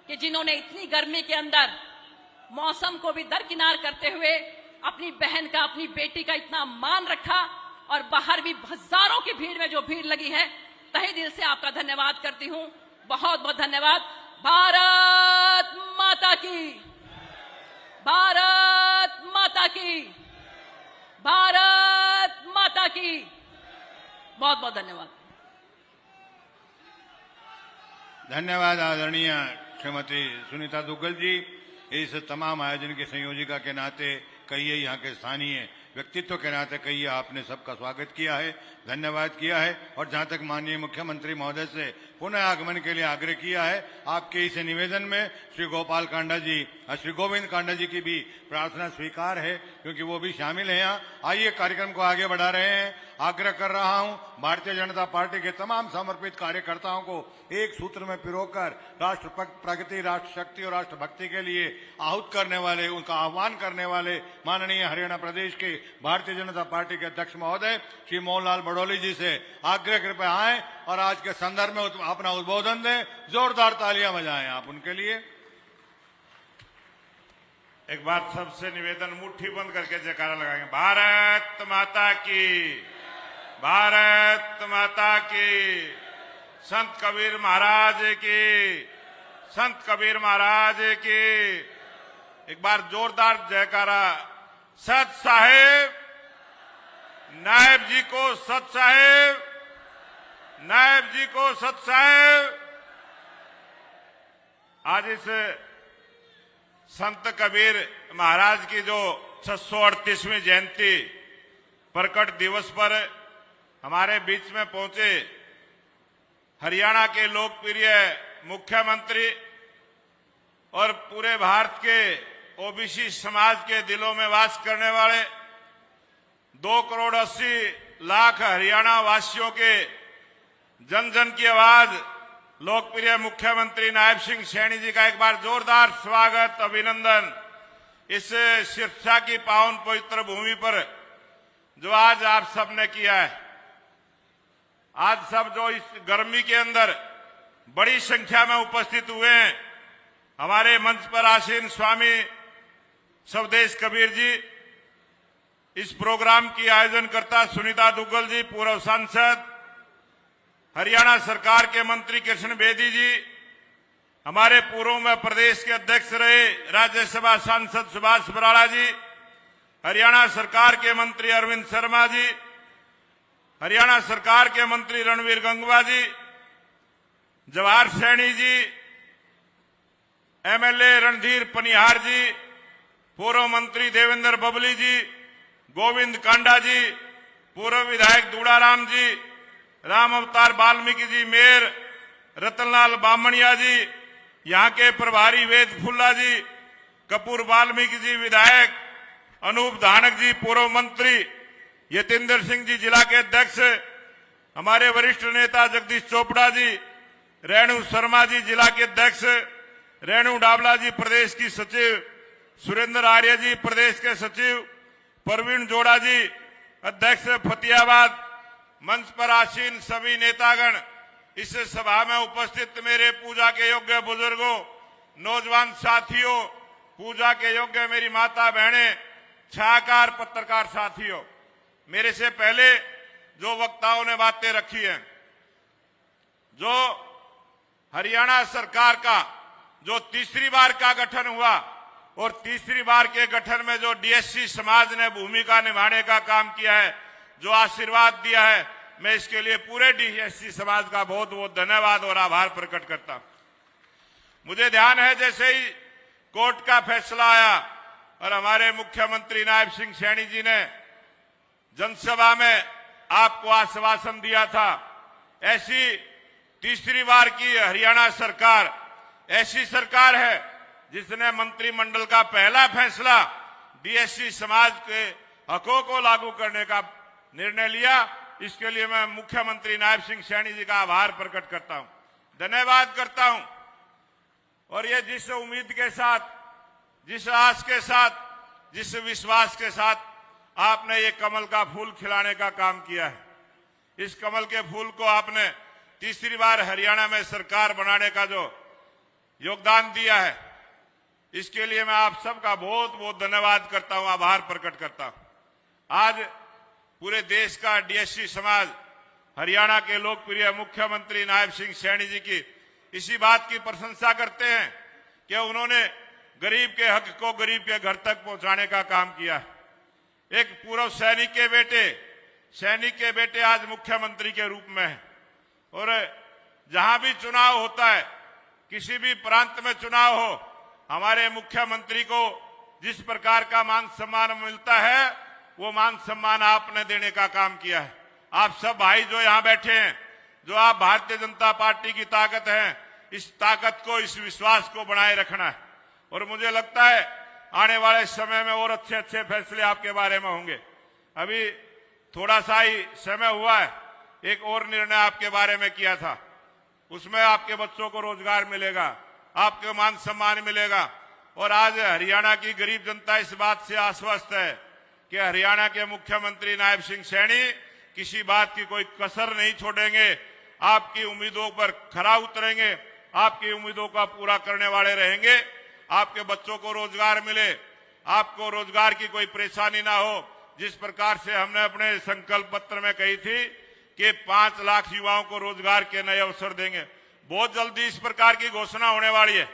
कि जिन्होंने इतनी गर्मी के अंदर मौसम को भी दरकिनार करते हुए अपनी बहन का, अपनी बेटी का इतना मान रखा। और बाहर भी हजारों की भीड़ में जो भीड़ लगी है, तहे दिल से आपका धन्यवाद करती हूं। बहुत बहुत धन्यवाद। भारत माता की, भारत माता की, भारत माता की। बहुत बहुत धन्यवाद। धन्यवाद आदरणीय श्रीमती सुनीता दुग्गल जी। इस तमाम आयोजन के संयोजिका के नाते, कहिए यहाँ के स्थानीय व्यक्तित्व के नाते, कहिए आपने सबका स्वागत किया है, धन्यवाद किया है। और जहाँ तक माननीय मुख्यमंत्री महोदय से पुनः आगमन के लिए आग्रह किया है, आपके इस निवेदन में श्री गोपाल कांडा जी और श्री गोविंद कांडा जी की भी प्रार्थना स्वीकार है, क्योंकि वो भी शामिल हैं यहाँ। आइए कार्यक्रम को आगे बढ़ा रहे हैं। आग्रह कर रहा हूं भारतीय जनता पार्टी के तमाम समर्पित कार्यकर्ताओं को एक सूत्र में पिरोकर राष्ट्र प्रगति, राष्ट्र शक्ति और राष्ट्र भक्ति के लिए आहूत करने वाले, उनका आह्वान करने वाले माननीय हरियाणा प्रदेश के भारतीय जनता पार्टी के अध्यक्ष महोदय श्री मोहनलाल बड़ौली जी से आग्रह कृपया आए और आज के संदर्भ में अपना उद्बोधन दें। जोरदार तालियां बजाएं आप उनके लिए। एक बार सबसे निवेदन, मुट्ठी बंद करके जयकारा लगाएंगे। भारत माता की, भारत माता की। संत कबीर महाराज की, संत कबीर महाराज की। एक बार जोरदार जयकारा। सत साहेब, नायब जी को सत साहेब, नायब जी को सत साहेब। आज इस संत कबीर महाराज की जो 638वीं जयंती प्रकट दिवस पर हमारे बीच में पहुंचे हरियाणा के लोकप्रिय मुख्यमंत्री और पूरे भारत के ओबीसी समाज के दिलों में वास करने वाले 2,80,00,000 हरियाणा वासियों के जन जन की आवाज लोकप्रिय मुख्यमंत्री नायब सिंह सैनी जी का एक बार जोरदार स्वागत, अभिनंदन। इस शिक्षा की पावन पवित्र भूमि पर जो आज आप सबने किया है। आज सब जो इस गर्मी के अंदर बड़ी संख्या में उपस्थित हुए हैं, हमारे मंच पर आसीन स्वामी स्वदेश कबीर जी, इस प्रोग्राम की आयोजनकर्ता सुनीता दुग्गल जी, पूर्व सांसद, हरियाणा सरकार के मंत्री कृष्ण बेदी जी, हमारे पूर्व में प्रदेश के अध्यक्ष रहे राज्यसभा सांसद सुभाष बराड़ा जी, हरियाणा सरकार के मंत्री अरविंद शर्मा जी, हरियाणा सरकार के मंत्री रणवीर गंगवा जी, जवाहर सैनी जी, एमएलए रणधीर पनिहार जी, पूर्व मंत्री देवेंद्र बबली जी, गोविंद कांडा जी, पूर्व विधायक दूड़ाराम जी, राम अवतार वाल्मीकि जी, मेयर रतनलाल बामणिया जी, यहाँ के प्रभारी वेद फुल्ला जी, कपूर वाल्मीकि जी विधायक, अनूप धानक जी पूर्व मंत्री, यतेंद्र सिंह जी जिला के अध्यक्ष, हमारे वरिष्ठ नेता जगदीश चोपड़ा जी, रेणु शर्मा जी जिला के अध्यक्ष, रेणु डाबला जी प्रदेश की सचिव, सुरेंद्र आर्य जी प्रदेश के सचिव, प्रवीण जोड़ा जी अध्यक्ष फतियाबाद, मंच पर आसीन सभी नेतागण, इस सभा में उपस्थित मेरे पूजा के योग्य बुजुर्गों, नौजवान साथियों, पूजा के योग्य मेरी माता बहनें, छायाकार पत्रकार साथियों, मेरे से पहले जो वक्ताओं ने बातें रखी हैं, जो हरियाणा सरकार का जो तीसरी बार का गठन हुआ और तीसरी बार के गठन में जो डीएससी समाज ने भूमिका निभाने का काम किया है, जो आशीर्वाद दिया है, मैं इसके लिए पूरे डीएससी समाज का बहुत बहुत धन्यवाद और आभार प्रकट करता हूं। मुझे ध्यान है जैसे ही कोर्ट का फैसला आया और हमारे मुख्यमंत्री नायब सिंह सैनी जी ने जनसभा में आपको आश्वासन दिया था, ऐसी तीसरी बार की हरियाणा सरकार ऐसी सरकार है जिसने मंत्रिमंडल का पहला फैसला डीएससी समाज के हकों को लागू करने का निर्णय लिया। इसके लिए मैं मुख्यमंत्री नायब सिंह सैनी जी का आभार प्रकट करता हूं, धन्यवाद करता हूं। और ये जिस उम्मीद के साथ, जिस आस के साथ, जिस विश्वास के साथ आपने ये कमल का फूल खिलाने का काम किया है, इस कमल के फूल को आपने तीसरी बार हरियाणा में सरकार बनाने का जो योगदान दिया है, इसके लिए मैं आप सबका बहुत बहुत धन्यवाद करता हूं, आभार प्रकट करता हूं। आज पूरे देश का डीएससी समाज हरियाणा के लोकप्रिय मुख्यमंत्री नायब सिंह सैनी जी की इसी बात की प्रशंसा करते हैं कि उन्होंने गरीब के हक को गरीब के घर तक पहुंचाने का काम किया है। एक पूर्व सैनिक के बेटे आज मुख्यमंत्री के रूप में है और जहां भी चुनाव होता है, किसी भी प्रांत में चुनाव हो, हमारे मुख्यमंत्री को जिस प्रकार का मान सम्मान मिलता है, वो मान सम्मान आपने देने का काम किया है। आप सब भाई जो यहां बैठे हैं, जो आप भारतीय जनता पार्टी की ताकत है, इस ताकत को, इस विश्वास को बनाए रखना है। और मुझे लगता है आने वाले समय में और अच्छे अच्छे फैसले आपके बारे में होंगे। अभी थोड़ा सा ही समय हुआ है, एक और निर्णय आपके बारे में किया था, उसमें आपके बच्चों को रोजगार मिलेगा, आपको मान सम्मान मिलेगा। और आज हरियाणा की गरीब जनता इस बात से आश्वस्त है कि हरियाणा के मुख्यमंत्री नायब सिंह सैनी किसी बात की कोई कसर नहीं छोड़ेंगे, आपकी उम्मीदों पर खरा उतरेंगे, आपकी उम्मीदों का पूरा करने वाले रहेंगे। आपके बच्चों को रोजगार मिले, आपको रोजगार की कोई परेशानी ना हो। जिस प्रकार से हमने अपने संकल्प पत्र में कही थी कि 5 लाख युवाओं को रोजगार के नए अवसर देंगे, बहुत जल्दी इस प्रकार की घोषणा होने वाली है।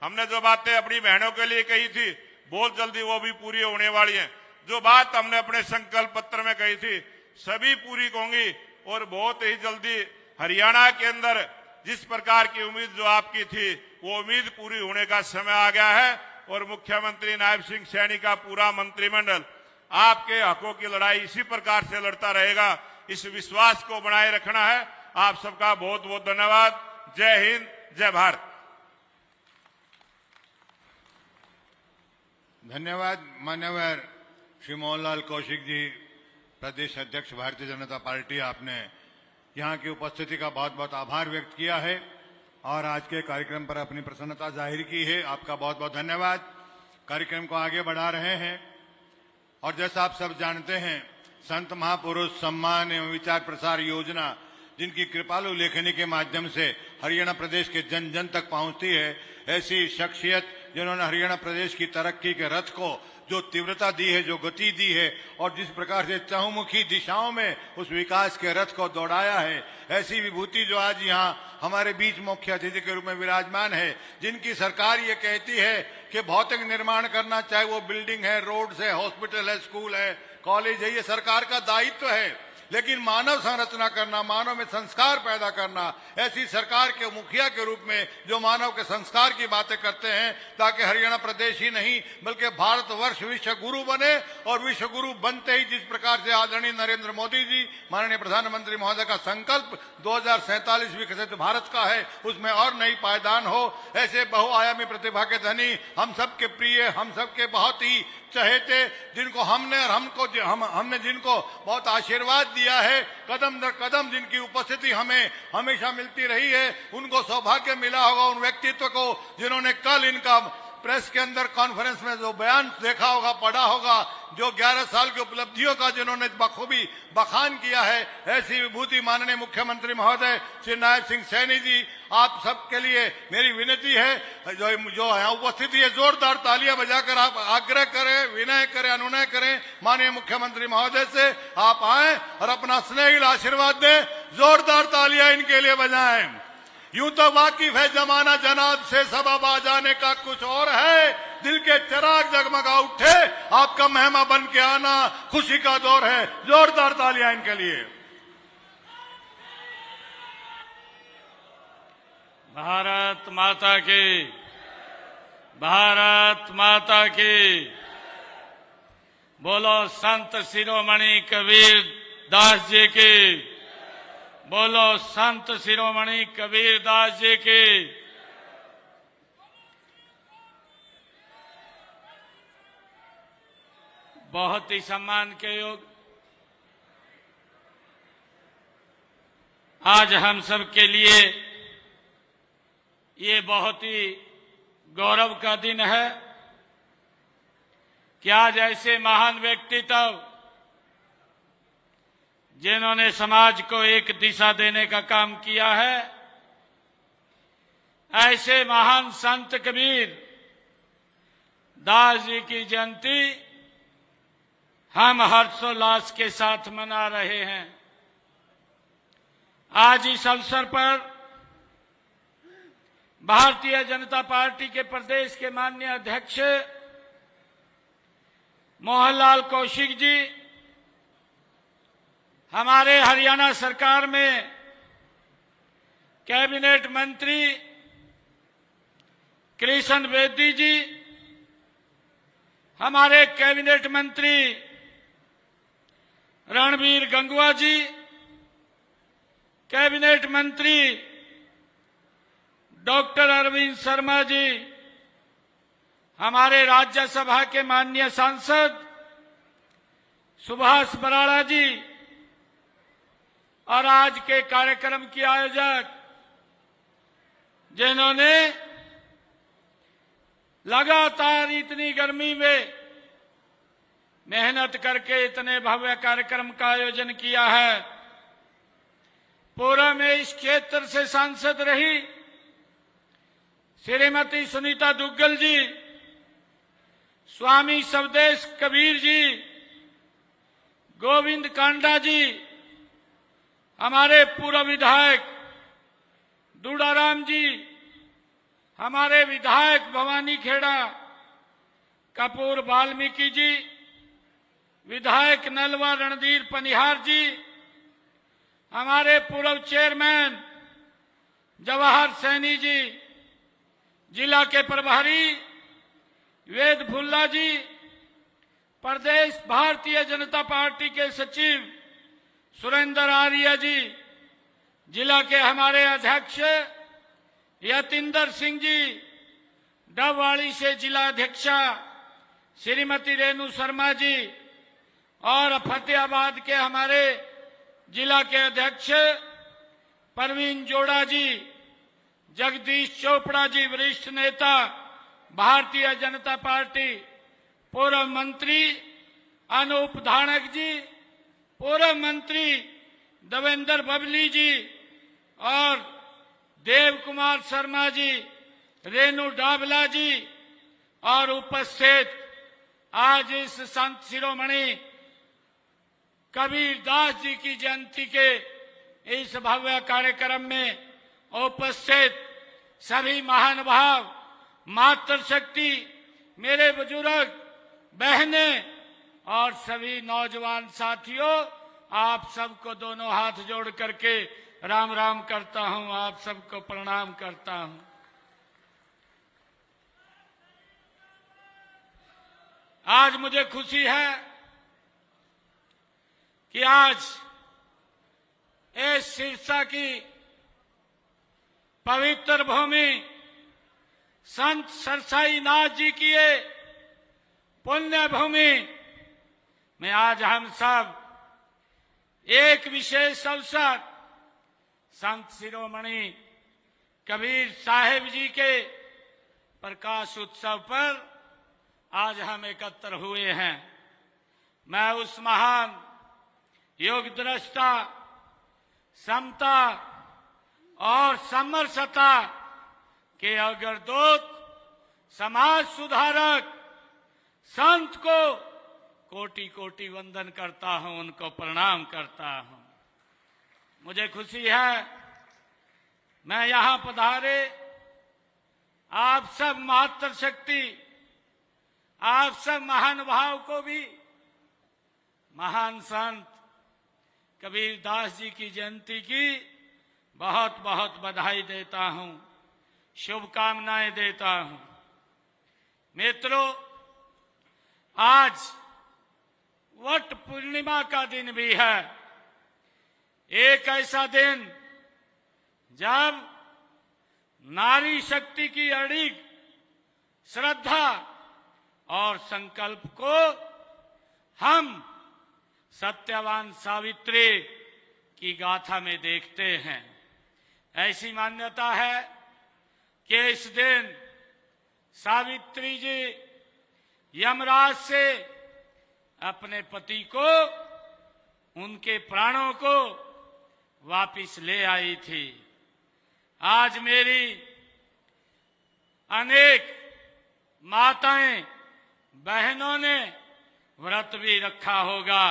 हमने जो बातें अपनी बहनों के लिए कही थी, बहुत जल्दी वो भी पूरी होने वाली है। जो बात हमने अपने संकल्प पत्र में कही थी, सभी पूरी होंगी और बहुत ही जल्दी हरियाणा के अंदर जिस प्रकार की उम्मीद जो आपकी थी, वो उम्मीद पूरी होने का समय आ गया है। और मुख्यमंत्री नायब सिंह सैनी का पूरा मंत्रिमंडल आपके हकों की लड़ाई इसी प्रकार से लड़ता रहेगा। इस विश्वास को बनाए रखना है। आप सबका बहुत बहुत धन्यवाद। जय हिंद, जय भारत। धन्यवाद मान्यवर श्री मोहनलाल कौशिक जी, प्रदेश अध्यक्ष भारतीय जनता पार्टी। आपने यहाँ की उपस्थिति का बहुत बहुत आभार व्यक्त किया है और आज के कार्यक्रम पर अपनी प्रसन्नता जाहिर की है। आपका बहुत बहुत धन्यवाद। कार्यक्रम को आगे बढ़ा रहे हैं और जैसा आप सब जानते हैं, संत महापुरुष सम्मान एवं विचार प्रसार योजना, जिनकी कृपालु लेखनी के माध्यम से हरियाणा प्रदेश के जन जन तक पहुंचती है, ऐसी शख्सियत जिन्होंने हरियाणा प्रदेश की तरक्की के रथ को जो तीव्रता दी है, जो गति दी है और जिस प्रकार से चहुमुखी दिशाओं में उस विकास के रथ को दौड़ाया है, ऐसी विभूति जो आज यहाँ हमारे बीच मुख्य अतिथि के रूप में विराजमान है, जिनकी सरकार ये कहती है कि भौतिक निर्माण करना, चाहे वो बिल्डिंग है, रोड्स है, हॉस्पिटल है, स्कूल है, कॉलेज है, ये सरकार का दायित्व है। लेकिन मानव संरचना करना, मानव में संस्कार पैदा करना, ऐसी सरकार के मुखिया के रूप में जो मानव के संस्कार की बातें करते हैं, ताकि हरियाणा प्रदेश ही नहीं बल्कि भारतवर्ष विश्व गुरु बने। और विश्व गुरु बनते ही जिस प्रकार से आदरणीय नरेंद्र मोदी जी, माननीय प्रधानमंत्री महोदय का संकल्प 2047 विकसित भारत का है, उसमें और नई पायदान हो। ऐसे बहुआयामी प्रतिभा के धनी, हम सबके प्रिय, हम सबके बहुत ही चहेते, जिनको हमने जिनको बहुत आशीर्वाद दिया है, कदम दर कदम जिनकी उपस्थिति हमें हमेशा मिलती रही है, उनको सौभाग्य मिला होगा उन व्यक्तित्व को जिन्होंने कल इनका प्रेस के अंदर कॉन्फ्रेंस में जो बयान देखा होगा, पढ़ा होगा, जो 11 साल की उपलब्धियों का जिन्होंने बखूबी बखान किया है, ऐसी विभूति माननीय मुख्यमंत्री महोदय श्री नायब सिंह सैनी जी, आप सबके लिए मेरी विनती है, जो यहाँ उपस्थिति है, जोरदार तालियां बजाकर आप आग्रह करें, विनय करें, अनुनय करें माननीय मुख्यमंत्री महोदय से, आप आए और अपना स्नेहिल आशीर्वाद दें, जोरदार तालियां इनके लिए बजाएं। यूं तो वाकिफ है जमाना जनाब से, सबब आ जाने का कुछ और है, दिल के चिराग जगमगा उठे, आपका मेहमा बन के आना खुशी का दौर है। जोरदार तालियां इनके लिए। भारत माता की, भारत माता की। बोलो संत शिरोमणि कबीर दास जी की, बोलो संत शिरोमणि कबीर दास जी की। बहुत ही सम्मान के योग आज हम सब के लिए ये बहुत ही गौरव का दिन है कि आज ऐसे महान व्यक्तित्व जिन्होंने समाज को एक दिशा देने का काम किया है, ऐसे महान संत कबीर दास जी की जयंती हम हर्षोल्लास के साथ मना रहे हैं। आज इस अवसर पर भारतीय जनता पार्टी के प्रदेश के माननीय अध्यक्ष मोहनलाल कौशिक जी, हमारे हरियाणा सरकार में कैबिनेट मंत्री कृष्ण बेदी जी, हमारे कैबिनेट मंत्री रणबीर गंगवा जी, कैबिनेट मंत्री डॉक्टर अरविंद शर्मा जी, हमारे राज्यसभा के माननीय सांसद सुभाष बराड़ा जी और आज के कार्यक्रम के आयोजक जिन्होंने लगातार इतनी गर्मी में मेहनत करके इतने भव्य कार्यक्रम का आयोजन किया है। पूर्व में इस क्षेत्र से सांसद रही श्रीमती सुनीता दुग्गल जी, स्वामी सबदेश कबीर जी, गोविंद कांडा जी, हमारे पूर्व विधायक दूडाराम जी, हमारे विधायक भवानी खेड़ा कपूर वाल्मीकि जी, विधायक नलवा रणधीर पनिहार जी, हमारे पूर्व चेयरमैन जवाहर सैनी जी, जिला के प्रभारी वेद फुल्ला जी, प्रदेश भारतीय जनता पार्टी के सचिव सुरेंद्र आर्य जी, जिला के हमारे अध्यक्ष यतिंदर सिंह जी, डबवाड़ी से जिला अध्यक्षा श्रीमती रेणु शर्मा जी और फतेहाबाद के हमारे जिला के अध्यक्ष परवीन जोड़ा जी, जगदीश चोपड़ा जी, वरिष्ठ नेता भारतीय जनता पार्टी, पूर्व मंत्री अनूप धानक जी, पूर्व मंत्री देवेंद्र बबली जी और देव कुमार शर्मा जी, रेणु डाबला जी और उपस्थित आज इस संत शिरोमणि कबीर दास जी की जयंती के इस भव्य कार्यक्रम में उपस्थित सभी महानुभाव, मातृशक्ति, मेरे बुजुर्ग, बहनें और सभी नौजवान साथियों, आप सबको दोनों हाथ जोड़ करके राम राम करता हूं, आप सबको प्रणाम करता हूं। आज मुझे खुशी है कि आज इस सिरसा की पवित्र भूमि संत सरसाई नाथ जी की ये पुण्य भूमि में आज हम सब एक विशेष अवसर संत शिरोमणि कबीर साहिब जी के प्रकाश उत्सव पर आज हम एकत्र हुए हैं। मैं उस महान योग दृष्टा, समता और समरसता के अग्रदूत, समाज सुधारक, संत को कोटि कोटि वंदन करता हूं, उनको प्रणाम करता हूं। मुझे खुशी है मैं यहां पधारे आप सब मातृशक्ति, आप सब महानुभाव को भी महान संत कबीरदास जी की जयंती की बहुत बहुत बधाई देता हूं, शुभकामनाएं देता हूं। मित्रों, आज वट पूर्णिमा का दिन भी है, एक ऐसा दिन जब नारी शक्ति की अड़िग श्रद्धा और संकल्प को हम सत्यवान सावित्री की गाथा में देखते हैं। ऐसी मान्यता है कि इस दिन सावित्री जी यमराज से अपने पति को, उनके प्राणों को वापिस ले आई थी। आज मेरी अनेक माताएं, बहनों ने व्रत भी रखा होगा।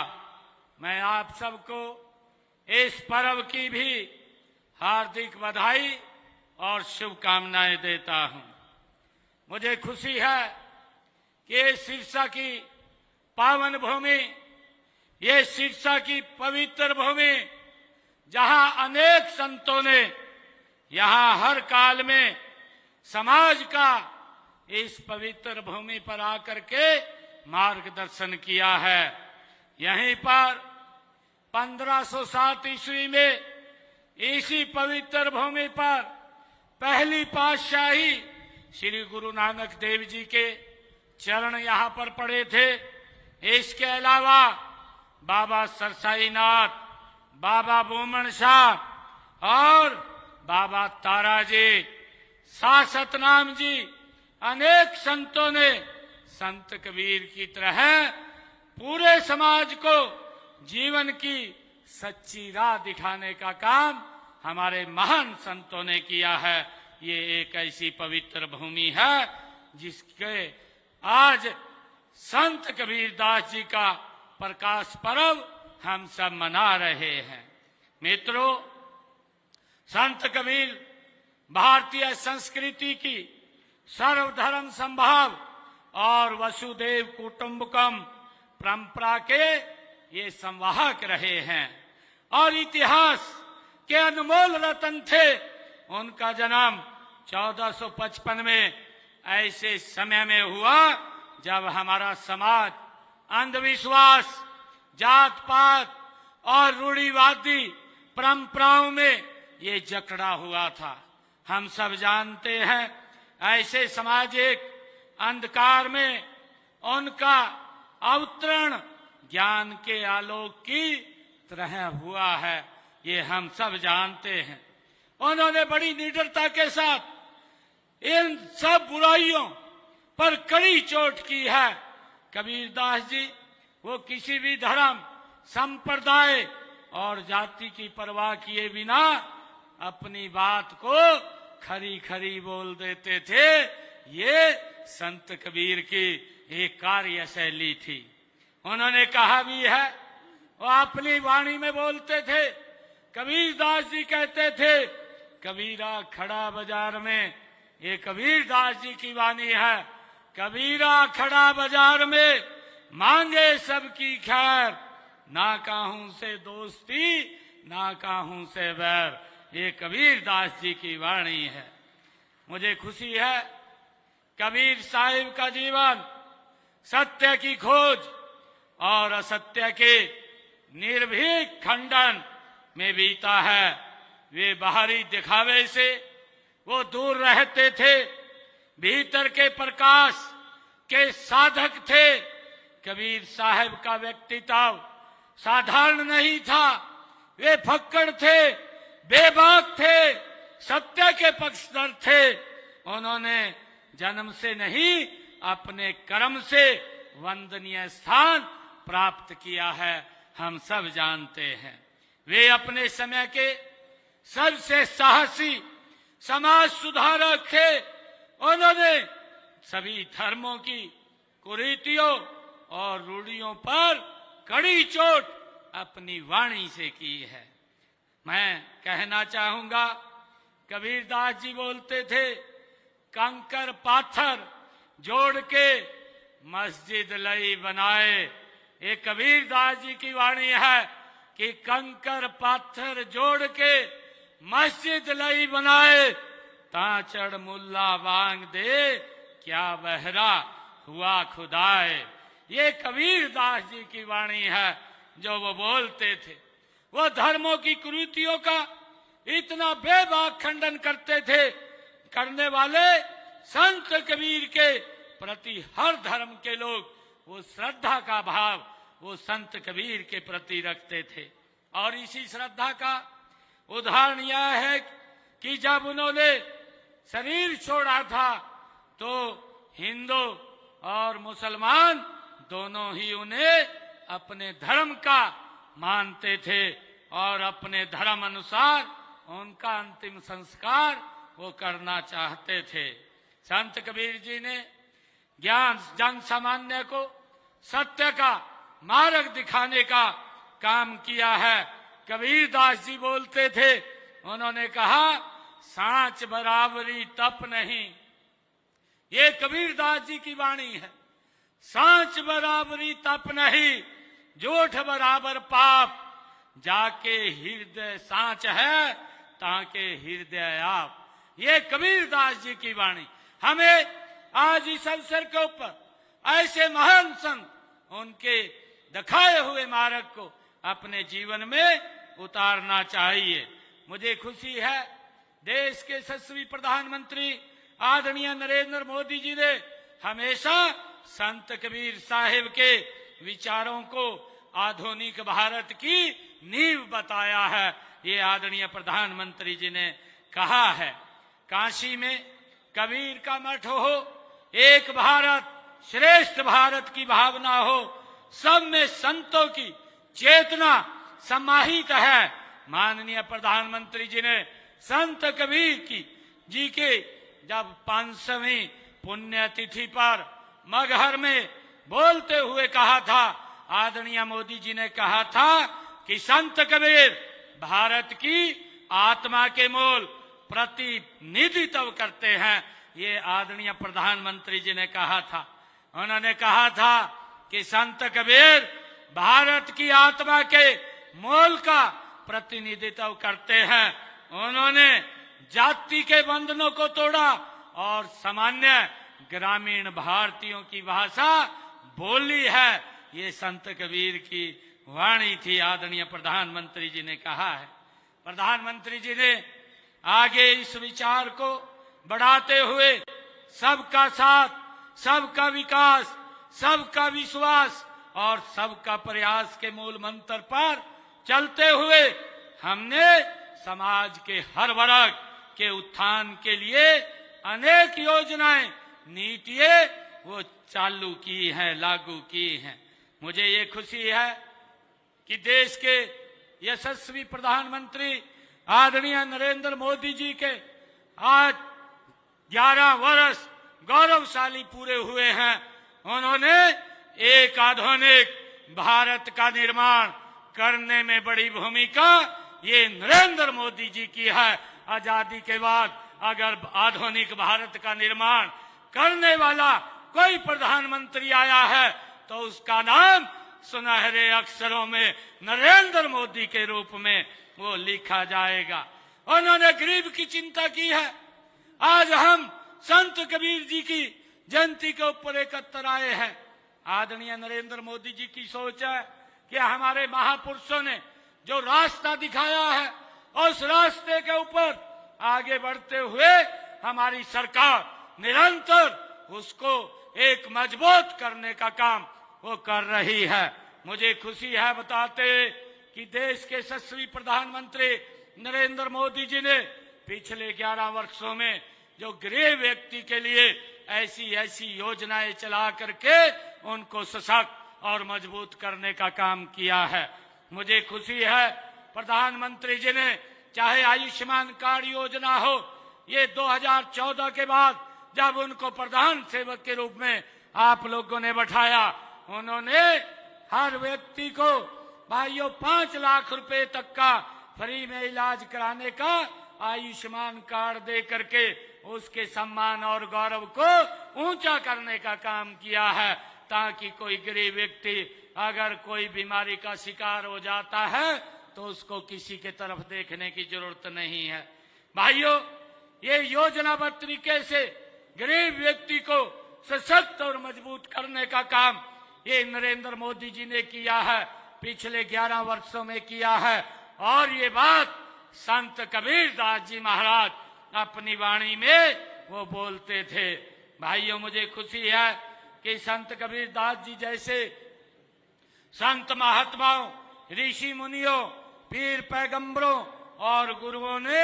मैं आप सबको इस पर्व की भी हार्दिक बधाई और शुभकामनाएं देता हूं। मुझे खुशी है कि ये सिरसा की पावन भूमि, ये सिरसा की पवित्र भूमि, जहां अनेक संतों ने यहां हर काल में समाज का इस पवित्र भूमि पर आकर के मार्गदर्शन किया है। यहीं पर 1507 ईस्वी में इसी पवित्र भूमि पर पहली पातशाही श्री गुरु नानक देव जी के चरण यहां पर पड़े थे। इसके अलावा बाबा सरसाईनाथ, बाबा बोमन शाह और बाबा ताराजी, सासतनाम जी, अनेक संतों ने संत कबीर की तरह पूरे समाज को जीवन की सच्ची राह दिखाने का काम हमारे महान संतों ने किया है। ये एक ऐसी पवित्र भूमि है जिसके आज संत कबीरदास जी का प्रकाश पर्व हम सब मना रहे हैं। मित्रों, संत कबीर भारतीय संस्कृति की सर्वधर्म संभाव और वसुदेव कुटुंबकम परंपरा के ये संवाहक रहे हैं और इतिहास के अनमोल रतन थे। उनका जन्म 1455 में ऐसे समय में हुआ जब हमारा समाज अंधविश्वास, जात पात और रूढ़िवादी परंपराओं में ये जकड़ा हुआ था। हम सब जानते हैं ऐसे सामाजिक अंधकार में उनका अवतरण ज्ञान के आलोक की तरह हुआ है, ये हम सब जानते हैं। उन्होंने बड़ी निडरता के साथ इन सब बुराइयों पर कड़ी चोट की है। कबीरदास जी वो किसी भी धर्म, संप्रदाय और जाति की परवाह किए बिना अपनी बात को खरी खरी बोल देते थे। ये संत कबीर की एक कार्य शैली थी। उन्होंने कहा भी है, वो अपनी वाणी में बोलते थे। कबीरदास जी कहते थे, कबीरा खड़ा बाजार में, ये कबीरदास जी की वाणी है। कबीरा खड़ा बाजार में मांगे सबकी खैर, ना काहू से दोस्ती ना काहू से बैर, ये कबीरदास जी की वाणी है। मुझे खुशी है कबीर साहिब का जीवन सत्य की खोज और असत्य के निर्भीक खंडन में बीता है। वे बाहरी दिखावे से वो दूर रहते थे, भीतर के प्रकाश के साधक थे। कबीर साहब का व्यक्तित्व साधारण नहीं था। वे फक्कड़ थे, बेबाक थे, सत्य के पक्षधर थे। उन्होंने जन्म से नहीं अपने कर्म से वंदनीय स्थान प्राप्त किया है, हम सब जानते हैं। वे अपने समय के सबसे साहसी समाज सुधारक थे। उन्होंने सभी धर्मों की कुरीतियों और रूढ़ियों पर कड़ी चोट अपनी वाणी से की है। मैं कहना चाहूंगा, कबीरदास जी बोलते थे, कंकर पाथर जोड़ के मस्जिद लई बनाए। ये कबीरदास जी की वाणी है कि कंकर पाथर जोड़ के मस्जिद लई बनाए, ताचड़ मुल्ला वांग दे क्या बहरा हुआ खुदाए। ये कबीरदास जी की वाणी है जो वो बोलते थे। वो धर्मों की कुरीतियों का इतना बेबाक खंडन करते थे, करने वाले संत कबीर के प्रति हर धर्म के लोग वो श्रद्धा का भाव वो संत कबीर के प्रति रखते थे। और इसी श्रद्धा का उदाहरण यह है कि जब उन्होंने शरीर छोड़ा था तो हिंदू और मुसलमान दोनों ही उन्हें अपने धर्म का मानते थे और अपने धर्म अनुसार उनका अंतिम संस्कार वो करना चाहते थे। संत कबीर जी ने ज्ञान जन सामान्य को सत्य का मार्ग दिखाने का काम किया है। कबीरदास जी बोलते थे, उन्होंने कहा, सांच बराबरी तप नहीं। ये कबीरदास जी की वाणी है। सांच बराबरी तप नहीं, झूठ बराबर पाप, जाके हृदय सांच है ताके हृदय आप। ये कबीरदास जी की वाणी। हमें आज इस अवसर के ऊपर ऐसे महान संत उनके दिखाए हुए मार्ग को अपने जीवन में उतारना चाहिए। मुझे खुशी है, देश के यशस्वी प्रधानमंत्री आदरणीय नरेंद्र मोदी जी ने हमेशा संत कबीर साहिब के विचारों को आधुनिक भारत की नींव बताया है। ये आदरणीय प्रधानमंत्री जी ने कहा है, काशी में कबीर का मठ हो, एक भारत श्रेष्ठ भारत की भावना हो, सब में संतों की चेतना समाहित है। माननीय प्रधानमंत्री जी ने संत कबीर जी के जब 500वीं पुण्यतिथि पर मगहर में बोलते हुए कहा था, आदरणीय मोदी जी ने कहा था कि संत कबीर भारत की आत्मा के मूल प्रतिनिधित्व करते हैं। ये आदरणीय प्रधानमंत्री जी ने कहा था। उन्होंने कहा था कि संत कबीर भारत की आत्मा के मूल का प्रतिनिधित्व करते हैं। उन्होंने जाति के बंधनों को तोड़ा और सामान्य ग्रामीण भारतीयों की भाषा बोली है। ये संत कबीर की वाणी थी। आदरणीय प्रधानमंत्री जी ने कहा है। प्रधानमंत्री जी ने आगे इस विचार को बढ़ाते हुए सबका साथ, सबका विकास, सबका विश्वास और सबका प्रयास के मूल मंत्र पर चलते हुए हमने समाज के हर वर्ग के उत्थान के लिए अनेक योजनाएं, नीतियां वो चालू की हैं, लागू की हैं। मुझे ये खुशी है कि देश के यशस्वी प्रधानमंत्री आदरणीय नरेंद्र मोदी जी के आज 11 वर्ष गौरवशाली पूरे हुए हैं। उन्होंने एक आधुनिक भारत का निर्माण करने में बड़ी भूमिका ये नरेंद्र मोदी जी की है। आजादी के बाद अगर आधुनिक भारत का निर्माण करने वाला कोई प्रधानमंत्री आया है तो उसका नाम सुनहरे अक्षरों में नरेंद्र मोदी के रूप में वो लिखा जाएगा। उन्होंने गरीब की चिंता की है। आज हम संत कबीर जी की जयंती के ऊपर एकत्र आए हैं। आदरणीय नरेंद्र मोदी जी की सोच है कि हमारे महापुरुषों ने जो रास्ता दिखाया है उस रास्ते के ऊपर आगे बढ़ते हुए हमारी सरकार निरंतर उसको एक मजबूत करने का काम वो कर रही है। मुझे खुशी है बताते कि देश के यशस्वी प्रधानमंत्री नरेंद्र मोदी जी ने पिछले 11 वर्षों में जो गरीब व्यक्ति के लिए ऐसी ऐसी योजनाएं चला करके उनको सशक्त और मजबूत करने का काम किया है। मुझे खुशी है प्रधानमंत्री जी ने चाहे आयुष्मान कार्ड योजना हो, ये 2014 के बाद जब उनको प्रधान सेवक के रूप में आप लोगों ने बैठाया, उन्होंने हर व्यक्ति को भाइयों 5 लाख रुपए तक का फ्री में इलाज कराने का आयुष्मान कार्ड दे करके उसके सम्मान और गौरव को ऊंचा करने का काम किया है, ताकि कोई गरीब व्यक्ति अगर कोई बीमारी का शिकार हो जाता है तो उसको किसी के तरफ देखने की जरूरत नहीं है। भाइयों, ये योजनाबद्ध तरीके से गरीब व्यक्ति को सशक्त और मजबूत करने का काम ये नरेंद्र मोदी जी ने किया है, पिछले 11 वर्षों में किया है। और ये बात संत कबीर दास जी महाराज अपनी वाणी में वो बोलते थे। भाइयों, मुझे खुशी है कि संत कबीर दास जी जैसे संत महात्माओं, ऋषि मुनियों, पीर पैगंबरों और गुरुओं ने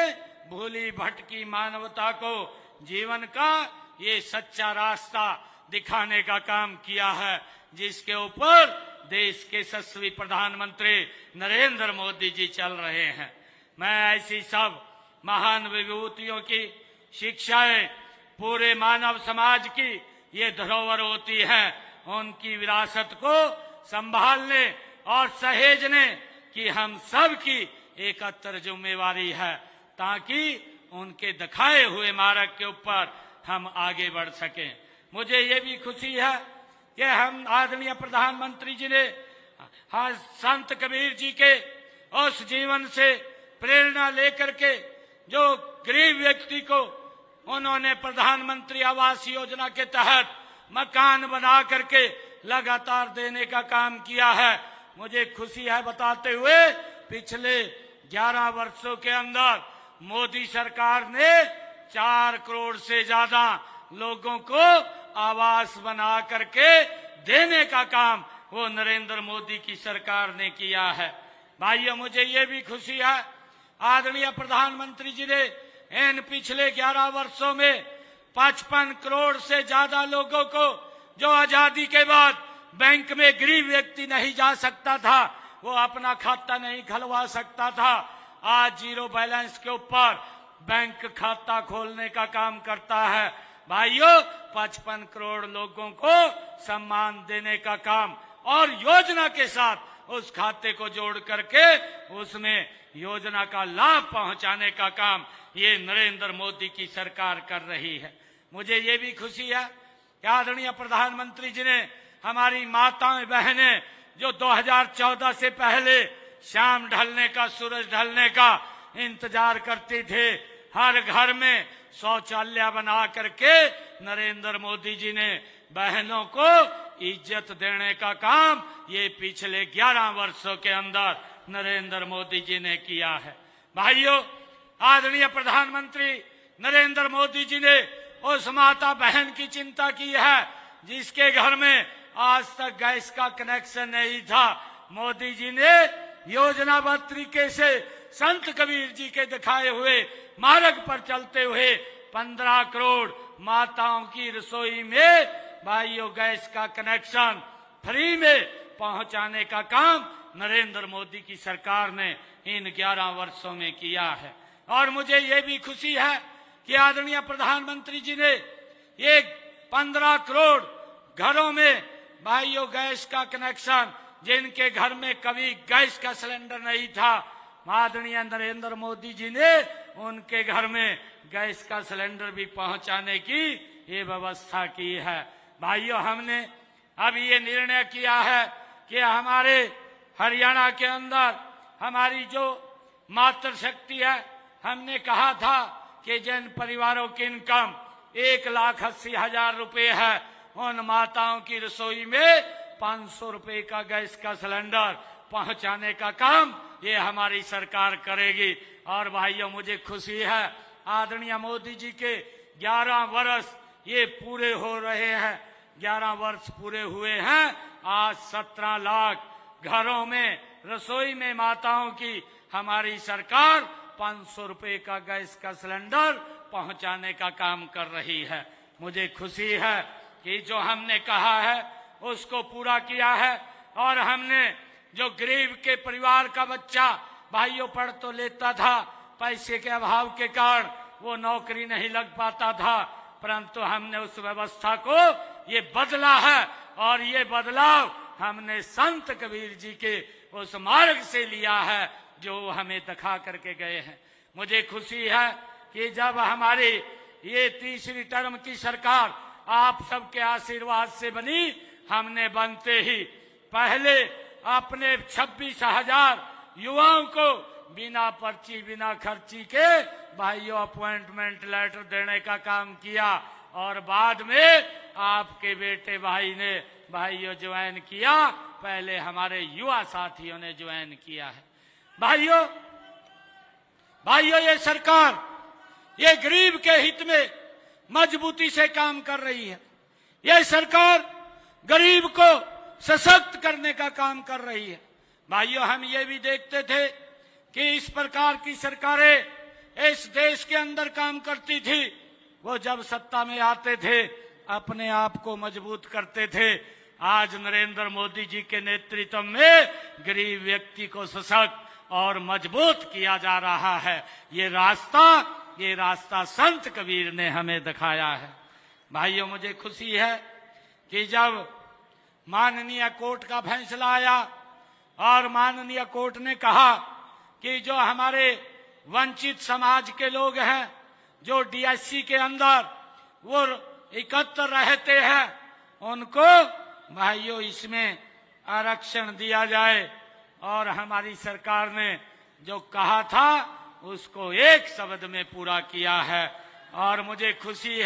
भूली भटकी मानवता को जीवन का ये सच्चा रास्ता दिखाने का काम किया है, जिसके ऊपर देश के यशस्वी प्रधानमंत्री नरेंद्र मोदी जी चल रहे हैं। मैं ऐसी सब महान विभूतियों की शिक्षाएं पूरे मानव समाज की ये धरोहर होती है, उनकी विरासत को संभालने और सहेजने की हम सब की एकत्र जिम्मेवारी है, ताकि उनके दिखाए हुए मार्ग के ऊपर हम आगे बढ़ सकें। मुझे ये भी खुशी है कि हम आदरणीय प्रधानमंत्री जी ने संत कबीर जी के उस जीवन से प्रेरणा लेकर के जो गरीब व्यक्ति को उन्होंने प्रधानमंत्री आवास योजना के तहत मकान बना करके लगातार देने का काम किया है। मुझे खुशी है बताते हुए पिछले 11 वर्षों के अंदर मोदी सरकार ने 4 करोड़ से ज्यादा लोगों को आवास बना करके देने का काम वो नरेंद्र मोदी की सरकार ने किया है। भाइयों, मुझे ये भी खुशी है आदरणीय प्रधानमंत्री जी ने इन पिछले 11 वर्षों में 55 करोड़ से ज्यादा लोगों को, जो आजादी के बाद बैंक में गरीब व्यक्ति नहीं जा सकता था, वो अपना खाता नहीं खुलवा सकता था, आज जीरो बैलेंस के ऊपर बैंक खाता खोलने का काम करता है। भाइयों, 55 करोड़ लोगों को सम्मान देने का काम और योजना के साथ उस खाते को जोड़ करके उसमें योजना का लाभ पहुंचाने का काम ये नरेंद्र मोदी की सरकार कर रही है। मुझे ये भी खुशी है कि आदरणीय प्रधानमंत्री जी ने हमारी माताएं बहनें जो 2014 से पहले शाम ढलने का, सूरज ढलने का इंतजार करती थे, हर घर में शौचालय बना करके नरेंद्र मोदी जी ने बहनों को इज्जत देने का काम ये पिछले 11 वर्षों के अंदर नरेंद्र मोदी जी ने किया है। भाइयों, आदरणीय प्रधानमंत्री नरेंद्र मोदी जी ने उस माता बहन की चिंता की है जिसके घर में आज तक गैस का कनेक्शन नहीं था। मोदी जी ने योजनाबद्ध तरीके से संत कबीर जी के दिखाए हुए मार्ग पर चलते हुए 15 करोड़ माताओं की रसोई में भाइयों गैस का कनेक्शन फ्री में पहुंचाने का काम नरेंद्र मोदी की सरकार ने इन 11 वर्षों में किया है। और मुझे ये भी खुशी है कि आदरणीय प्रधानमंत्री जी ने ये 15 करोड़ घरों में भाइयों गैस का कनेक्शन, जिनके घर में कभी गैस का सिलेंडर नहीं था, आदरणीय नरेंद्र मोदी जी ने उनके घर में गैस का सिलेंडर भी पहुंचाने की ये व्यवस्था की है। भाइयों, हमने अब ये निर्णय किया है कि हमारे हरियाणा के अंदर हमारी जो मातृशक्ति है, हमने कहा था कि जिन परिवारों की इनकम 1,80,000 रुपए है, उन माताओं की रसोई में 500 रुपए का गैस का सिलेंडर पहुंचाने का काम ये हमारी सरकार करेगी। और भाइयों, मुझे खुशी है आदरणीय मोदी जी के 11 वर्ष ये पूरे हो रहे हैं, 11 वर्ष पूरे हुए हैं। आज 17 लाख घरों में रसोई में माताओं की हमारी सरकार 500 रुपए का गैस का सिलेंडर पहुंचाने का काम कर रही है। मुझे खुशी है कि जो हमने कहा है उसको पूरा किया है। और हमने जो गरीब के परिवार का बच्चा भाइयों पढ़ तो लेता था, पैसे के अभाव के कारण वो नौकरी नहीं लग पाता था, परंतु हमने उस व्यवस्था को ये बदला है। और ये बदलाव हमने संत कबीर जी के उस मार्ग से लिया है जो हमें दिखा करके गए हैं। मुझे खुशी है कि जब हमारी ये तीसरी टर्म की सरकार आप सबके आशीर्वाद से बनी, हमने बनते ही पहले अपने 26,000 युवाओं को बिना पर्ची बिना खर्ची के भाइयों अपॉइंटमेंट लेटर देने का काम किया। और बाद में आपके बेटे भाई ने भाइयों ज्वाइन किया, पहले हमारे युवा साथियों ने ज्वाइन किया है। भाइयों ये सरकार ये गरीब के हित में मजबूती से काम कर रही है। ये सरकार गरीब को सशक्त करने का काम कर रही है। भाइयों हम ये भी देखते थे कि इस प्रकार की सरकारें इस देश के अंदर काम करती थी, वो जब सत्ता में आते थे अपने आप को मजबूत करते थे। आज नरेंद्र मोदी जी के नेतृत्व में गरीब व्यक्ति को सशक्त और मजबूत किया जा रहा है। ये रास्ता संत कबीर ने हमें दिखाया है। भाइयों मुझे खुशी है कि जब माननीय कोर्ट का फैसला आया और माननीय कोर्ट ने कहा कि जो हमारे वंचित समाज के लोग हैं जो डीएससी के अंदर वो एकत्र रहते हैं, उनको भाइयों इसमें आरक्षण दिया जाए। और हमारी सरकार ने जो कहा था उसको एक शब्द में पूरा किया है। और मुझे खुशी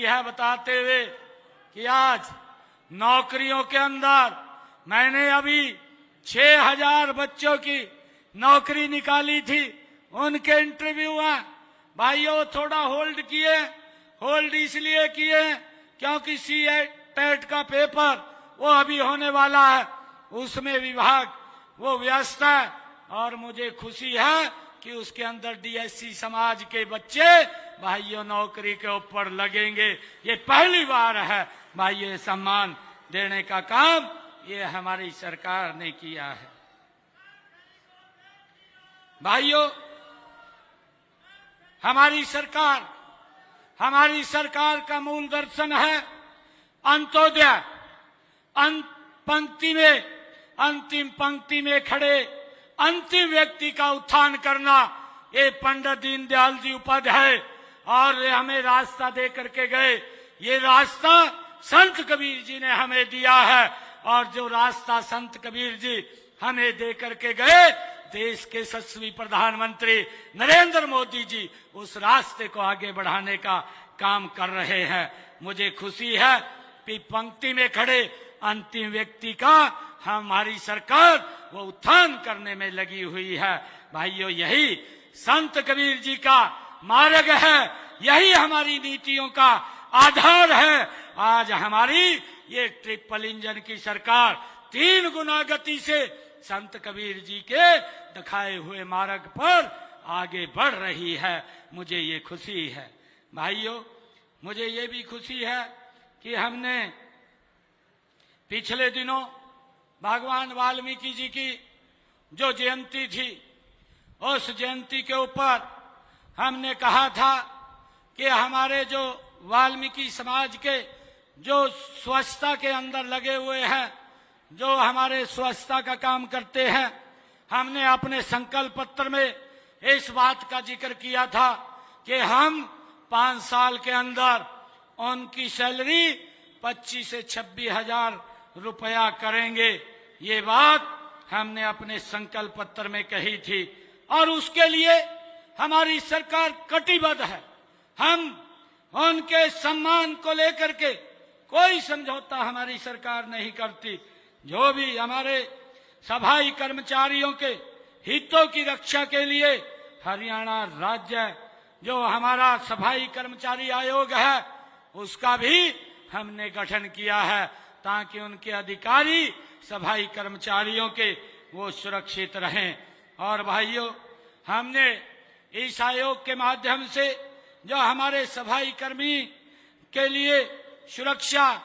है बताते हुए कि आज नौकरियों के अंदर मैंने अभी 6,000 बच्चों की नौकरी निकाली थी, उनके इंटरव्यू हैं भाइयों थोड़ा होल्ड इसलिए किए क्योंकि टेट का पेपर वो अभी होने वाला है, उसमें विभाग वो व्यस्त है। और मुझे खुशी है कि उसके अंदर डीएससी समाज के बच्चे भाइयों नौकरी के ऊपर लगेंगे। ये पहली बार है भाइयों सम्मान देने का काम ये हमारी सरकार ने किया है। भाइयों हमारी सरकार का मूल दर्शन है अंत्योदय। अंतिम पंक्ति में खड़े अंतिम व्यक्ति का उत्थान करना, ये पंडित दीनदयाल जी उपाध्याय और हमें रास्ता दे करके गए। ये रास्ता संत कबीर जी ने हमें दिया है। और जो रास्ता संत कबीर जी हमें दे करके गए, देश के यशस्वी प्रधानमंत्री नरेंद्र मोदी जी उस रास्ते को आगे बढ़ाने का काम कर रहे हैं। मुझे खुशी है कि पंक्ति में खड़े अंतिम व्यक्ति का हमारी सरकार वो उत्थान करने में लगी हुई है। भाइयों यही संत कबीर जी का मार्ग है, यही हमारी नीतियों का आधार है। आज हमारी ये ट्रिपल इंजन की सरकार 3 गुना गति से संत कबीर जी के दिखाए हुए मार्ग पर आगे बढ़ रही है। मुझे ये खुशी है। भाइयों मुझे ये भी खुशी है कि हमने पिछले दिनों भगवान वाल्मीकि जी की जो जयंती थी, उस जयंती के ऊपर हमने कहा था कि हमारे जो वाल्मीकि समाज के जो स्वच्छता के अंदर लगे हुए हैं, जो हमारे स्वच्छता का काम करते हैं, हमने अपने संकल्प पत्र में इस बात का जिक्र किया था कि हम 5 साल के अंदर उनकी सैलरी 25 से 26 हजार रुपया करेंगे। ये बात हमने अपने संकल्प पत्र में कही थी और उसके लिए हमारी सरकार कटिबद्ध है। हम उनके सम्मान को लेकर के कोई समझौता हमारी सरकार नहीं करती। जो भी हमारे सफाई कर्मचारियों के हितों की रक्षा के लिए हरियाणा राज्य जो हमारा सफाई कर्मचारी आयोग है उसका भी हमने गठन किया है ताकि उनके अधिकारी सफाई कर्मचारियों के वो सुरक्षित रहें। और भाइयों हमने इस आयोग के माध्यम से जो हमारे सफाई कर्मी के लिए सुरक्षा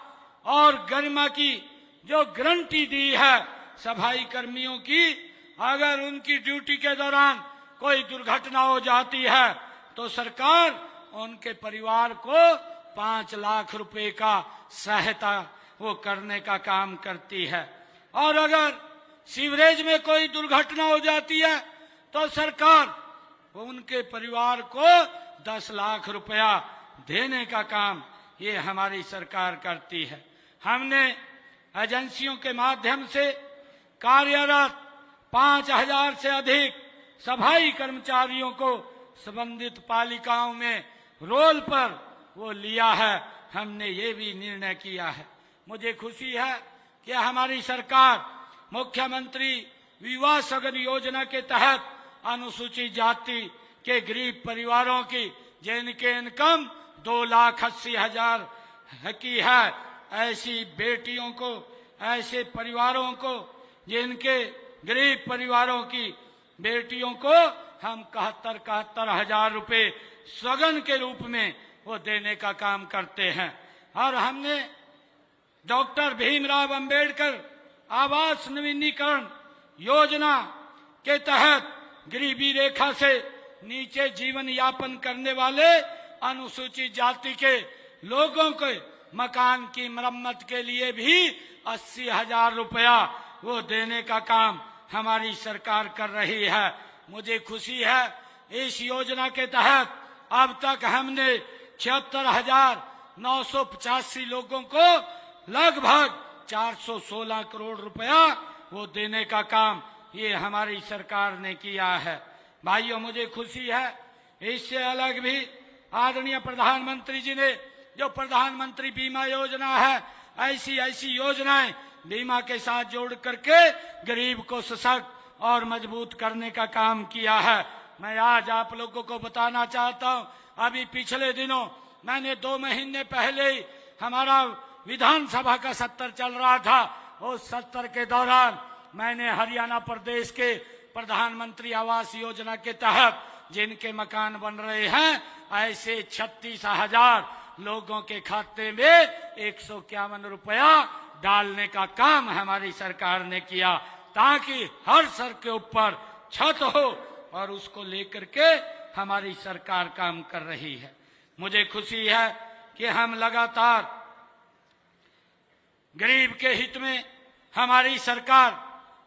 और गरिमा की जो गारंटी दी है सफाई कर्मियों की, अगर उनकी ड्यूटी के दौरान कोई दुर्घटना हो जाती है तो सरकार उनके परिवार को 5 लाख रुपए का सहायता वो करने का काम करती है। और अगर सीवरेज में कोई दुर्घटना हो जाती है तो सरकार उनके परिवार को 10 लाख रुपया देने का काम ये हमारी सरकार करती है। हमने एजेंसियों के माध्यम से कार्यरत 5000 से अधिक सफाई कर्मचारियों को संबंधित पालिकाओं में रोल पर वो लिया है। हमने ये भी निर्णय किया है। मुझे खुशी है कि हमारी सरकार मुख्यमंत्री विवाह सगन योजना के तहत अनुसूचित जाति के गरीब परिवारों की जिनके इनकम 2,80,000 की है, ऐसी बेटियों को, ऐसे परिवारों को, जिनके गरीब परिवारों की बेटियों को हम 71,000 रुपए सगन के रूप में वो देने का काम करते हैं। और हमने डॉक्टर भीमराव अंबेडकर आवास नवीनीकरण योजना के तहत गरीबी रेखा से नीचे जीवन यापन करने वाले अनुसूचित जाति के लोगों के मकान की मरम्मत के लिए भी 80,000 रुपया वो देने का काम हमारी सरकार कर रही है। मुझे खुशी है इस योजना के तहत अब तक हमने 76,985 लोगों को लगभग 416 करोड़ रुपया वो देने का काम ये हमारी सरकार ने किया है। भाइयों, मुझे खुशी है इससे अलग भी आदरणीय प्रधानमंत्री जी ने जो प्रधानमंत्री बीमा योजना है, ऐसी योजनाएं बीमा के साथ जोड़ करके गरीब को सशक्त और मजबूत करने का काम किया है। मैं आज आप लोगों को बताना चाहता हूं, अभी पिछले दिनों मैंने 2 महीने पहले ही हमारा विधानसभा का सत्र चल रहा था, उस सत्र के दौरान मैंने हरियाणा प्रदेश के प्रधानमंत्री आवास योजना के तहत जिनके मकान बन रहे हैं ऐसे 36,000 लोगों के खाते में 151 रुपया डालने का काम हमारी सरकार ने किया, ताकि हर सर के ऊपर छत हो और उसको लेकर के हमारी सरकार काम कर रही है। मुझे खुशी है कि हम लगातार गरीब के हित में हमारी सरकार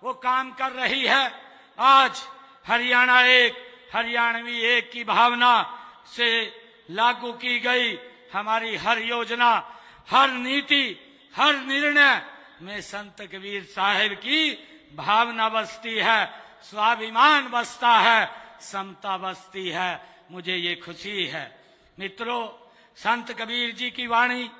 वो काम कर रही है। आज हरियाणा एक, हरियाणवी एक की भावना से लागू की गई हमारी हर योजना, हर नीति, हर निर्णय में संत कबीर साहिब की भावना बसती है, स्वाभिमान बसता है, समता बसती है। मुझे ये खुशी है। मित्रों, संत कबीर जी की वाणी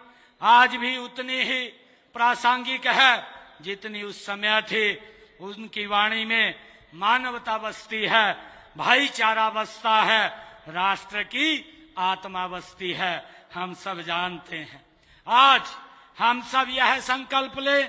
आज भी उतनी ही प्रासंगिक है जितनी उस समय थी। उनकी वाणी में मानवता बसती है, भाईचारा बसता है, राष्ट्र की आत्मा बसती है। हम सब जानते हैं। आज हम सब यह संकल्प ले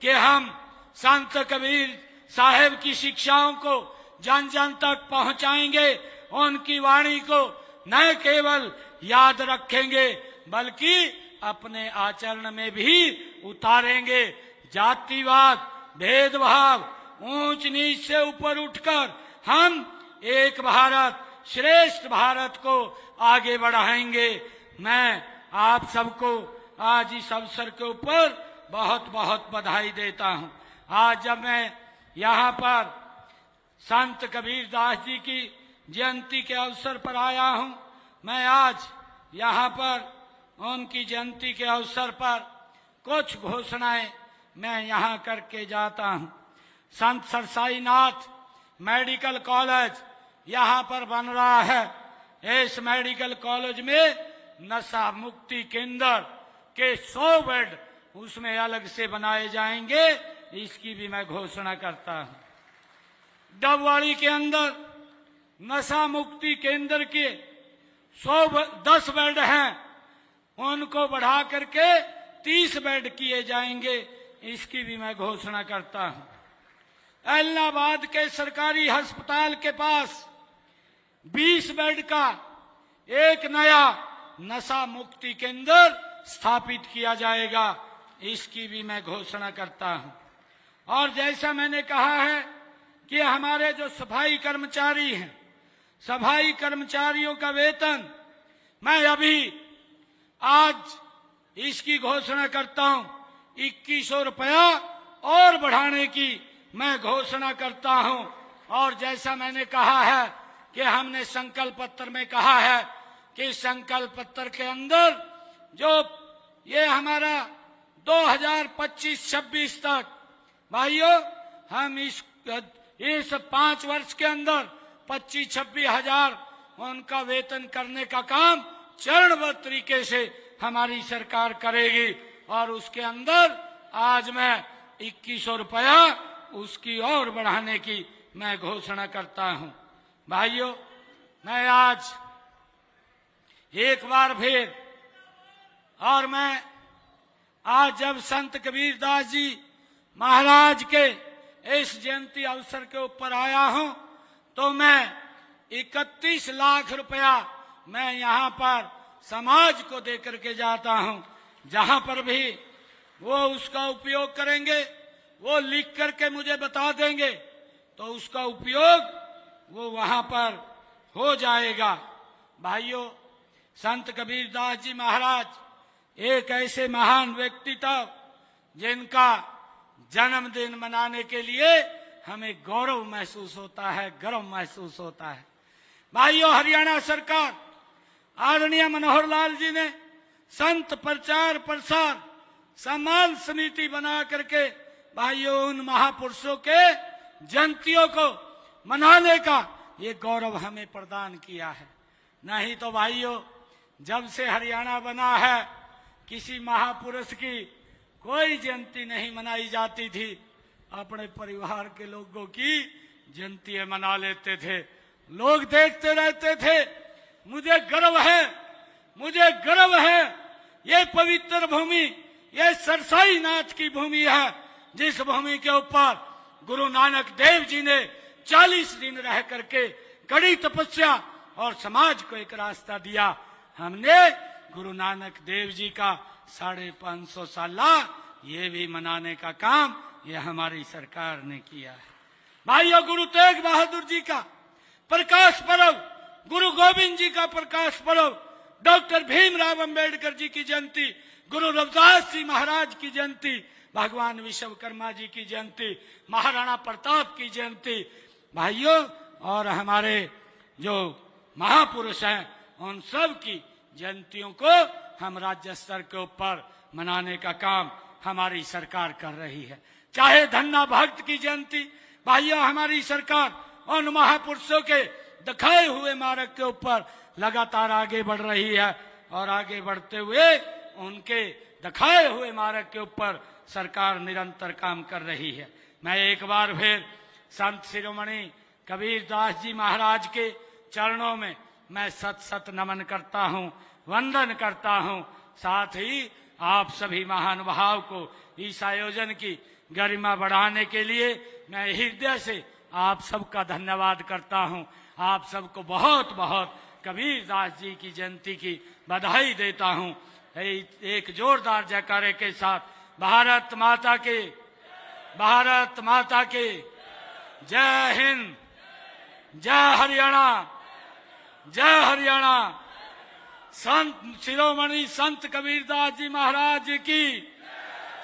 कि हम संत कबीर साहिब की शिक्षाओं को जन जन तक पहुंचाएंगे, उनकी वाणी को न केवल याद रखेंगे बल्कि अपने आचरण में भी उतारेंगे। जातिवाद, भेदभाव, ऊंच नीच से ऊपर उठकर हम एक भारत श्रेष्ठ भारत को आगे बढ़ाएंगे। मैं आप सबको आज इस अवसर के ऊपर बहुत बहुत बधाई देता हूं। आज जब मैं यहाँ पर संत कबीर दास जी की जयंती के अवसर पर आया हूं, मैं आज यहाँ पर उनकी जयंती के अवसर पर कुछ घोषणाएं मैं यहाँ करके जाता हूं। संत सरसाईनाथ मेडिकल कॉलेज यहाँ पर बन रहा है। इस मेडिकल कॉलेज में नशा मुक्ति केंद्र के 100 बेड उसमें अलग से बनाए जाएंगे, इसकी भी मैं घोषणा करता हूं। डबवाड़ी के अंदर नशा मुक्ति केंद्र के 10 बेड हैं, उनको बढ़ा करके 30 बेड किए जाएंगे, इसकी भी मैं घोषणा करता हूं। इलाहाबाद के सरकारी अस्पताल के पास 20 बेड का एक नया नशा मुक्ति केंद्र स्थापित किया जाएगा, इसकी भी मैं घोषणा करता हूं। और जैसा मैंने कहा है कि हमारे जो सफाई कर्मचारी हैं, सफाई कर्मचारियों का वेतन मैं अभी आज इसकी घोषणा करता हूं, 2100 रुपया और बढ़ाने की मैं घोषणा करता हूं। और जैसा मैंने कहा है कि हमने संकल्प पत्र में कहा है कि संकल्प पत्र के अंदर जो ये हमारा 2025-26 तक भाइयों हम इस 5 वर्ष के अंदर 25-26 हजार उनका वेतन करने का काम चरणबद्ध तरीके से हमारी सरकार करेगी। और उसके अंदर आज मैं 2100 रुपया उसकी और बढ़ाने की मैं घोषणा करता हूं। भाइयों, मैं आज एक बार फिर और मैं आज जब संत कबीरदास जी महाराज के इस जयंती अवसर के ऊपर आया हूं तो मैं 31 लाख रुपया मैं यहां पर समाज को देकर के जाता हूं। जहां पर भी वो उसका उपयोग करेंगे, वो लिख करके मुझे बता देंगे तो उसका उपयोग वो वहां पर हो जाएगा। भाइयों, संत कबीरदास जी महाराज एक ऐसे महान व्यक्तित्व जिनका जन्मदिन मनाने के लिए हमें गौरव महसूस होता है, गर्व महसूस होता है। भाइयों, हरियाणा सरकार आदरणीय मनोहर लाल जी ने संत प्रचार प्रसार सम्मान समिति बना करके भाइयों उन महापुरुषों के जयंतियों को मनाने का ये गौरव हमें प्रदान किया है। नहीं तो भाइयों, जब से हरियाणा बना है किसी महापुरुष की कोई जयंती नहीं मनाई जाती थी, अपने परिवार के लोगों की जयंती मना लेते थे, लोग देखते रहते थे। मुझे गर्व है, मुझे गर्व है, ये पवित्र भूमि, ये सरसाई नाथ की भूमि है, जिस भूमि के ऊपर गुरु नानक देव जी ने 40 दिन रह करके कड़ी तपस्या और समाज को एक रास्ता दिया। हमने गुरु नानक देव जी का 550 साला ये भी मनाने का काम ये हमारी सरकार ने किया है। भाइयों, गुरु तेग बहादुर जी का प्रकाश पर्व, गुरु गोविंद जी का प्रकाश पर्व, डॉक्टर भीमराव अंबेडकर जी की जयंती, गुरु रविदास जी महाराज की जयंती, भगवान विश्वकर्मा जी की जयंती, महाराणा प्रताप की जयंती, भाइयों और हमारे जो महापुरुष हैं उन सब की जयंतियों को हम राज्य स्तर के ऊपर मनाने का काम हमारी सरकार कर रही है। चाहे धन्ना भक्त की जयंती, भाइयों हमारी सरकार उन महापुरुषों के दिखाए हुए मार्ग के ऊपर लगातार आगे बढ़ रही है और आगे बढ़ते हुए उनके दिखाए हुए मार्ग के ऊपर सरकार निरंतर काम कर रही है। मैं एक बार फिर संत शिरोमणि कबीरदास जी महाराज के चरणों में मैं सत सत नमन करता हूं, वंदन करता हूं। साथ ही आप सभी महानुभाव को इस आयोजन की गरिमा बढ़ाने के लिए मैं हृदय से आप सबका धन्यवाद करता हूं। आप सबको बहुत बहुत कबीरदास जी की जयंती की बधाई देता हूं। एक जोरदार जयकारे के साथ भारत माता के, भारत माता के, जय हिंद, जय हरियाणा, जय हरियाणा। संत शिरोमणि संत कबीरदास जी महाराज की,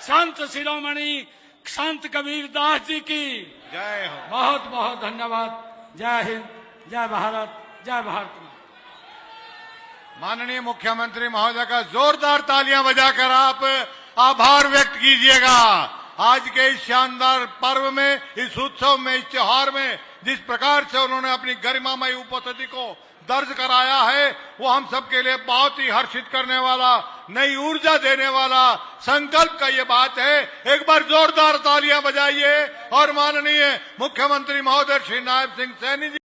संत शिरोमणि संत कबीरदास जी की जय हो। बहुत बहुत धन्यवाद। जय हिंद, जय भारत, जय भारत। माननीय मुख्यमंत्री महोदय का जोरदार तालियां बजाकर आप आभार व्यक्त कीजिएगा। आज के इस शानदार पर्व में, इस उत्सव में, इस त्योहार में जिस प्रकार से उन्होंने अपनी गरिमामयी उपस्थिति को दर्ज कराया है वो हम सबके लिए बहुत ही हर्षित करने वाला, नई ऊर्जा देने वाला संकल्प का ये बात है। एक बार जोरदार तालियां बजाइए और माननीय मुख्यमंत्री महोदय श्री नायब सिंह सैनी जी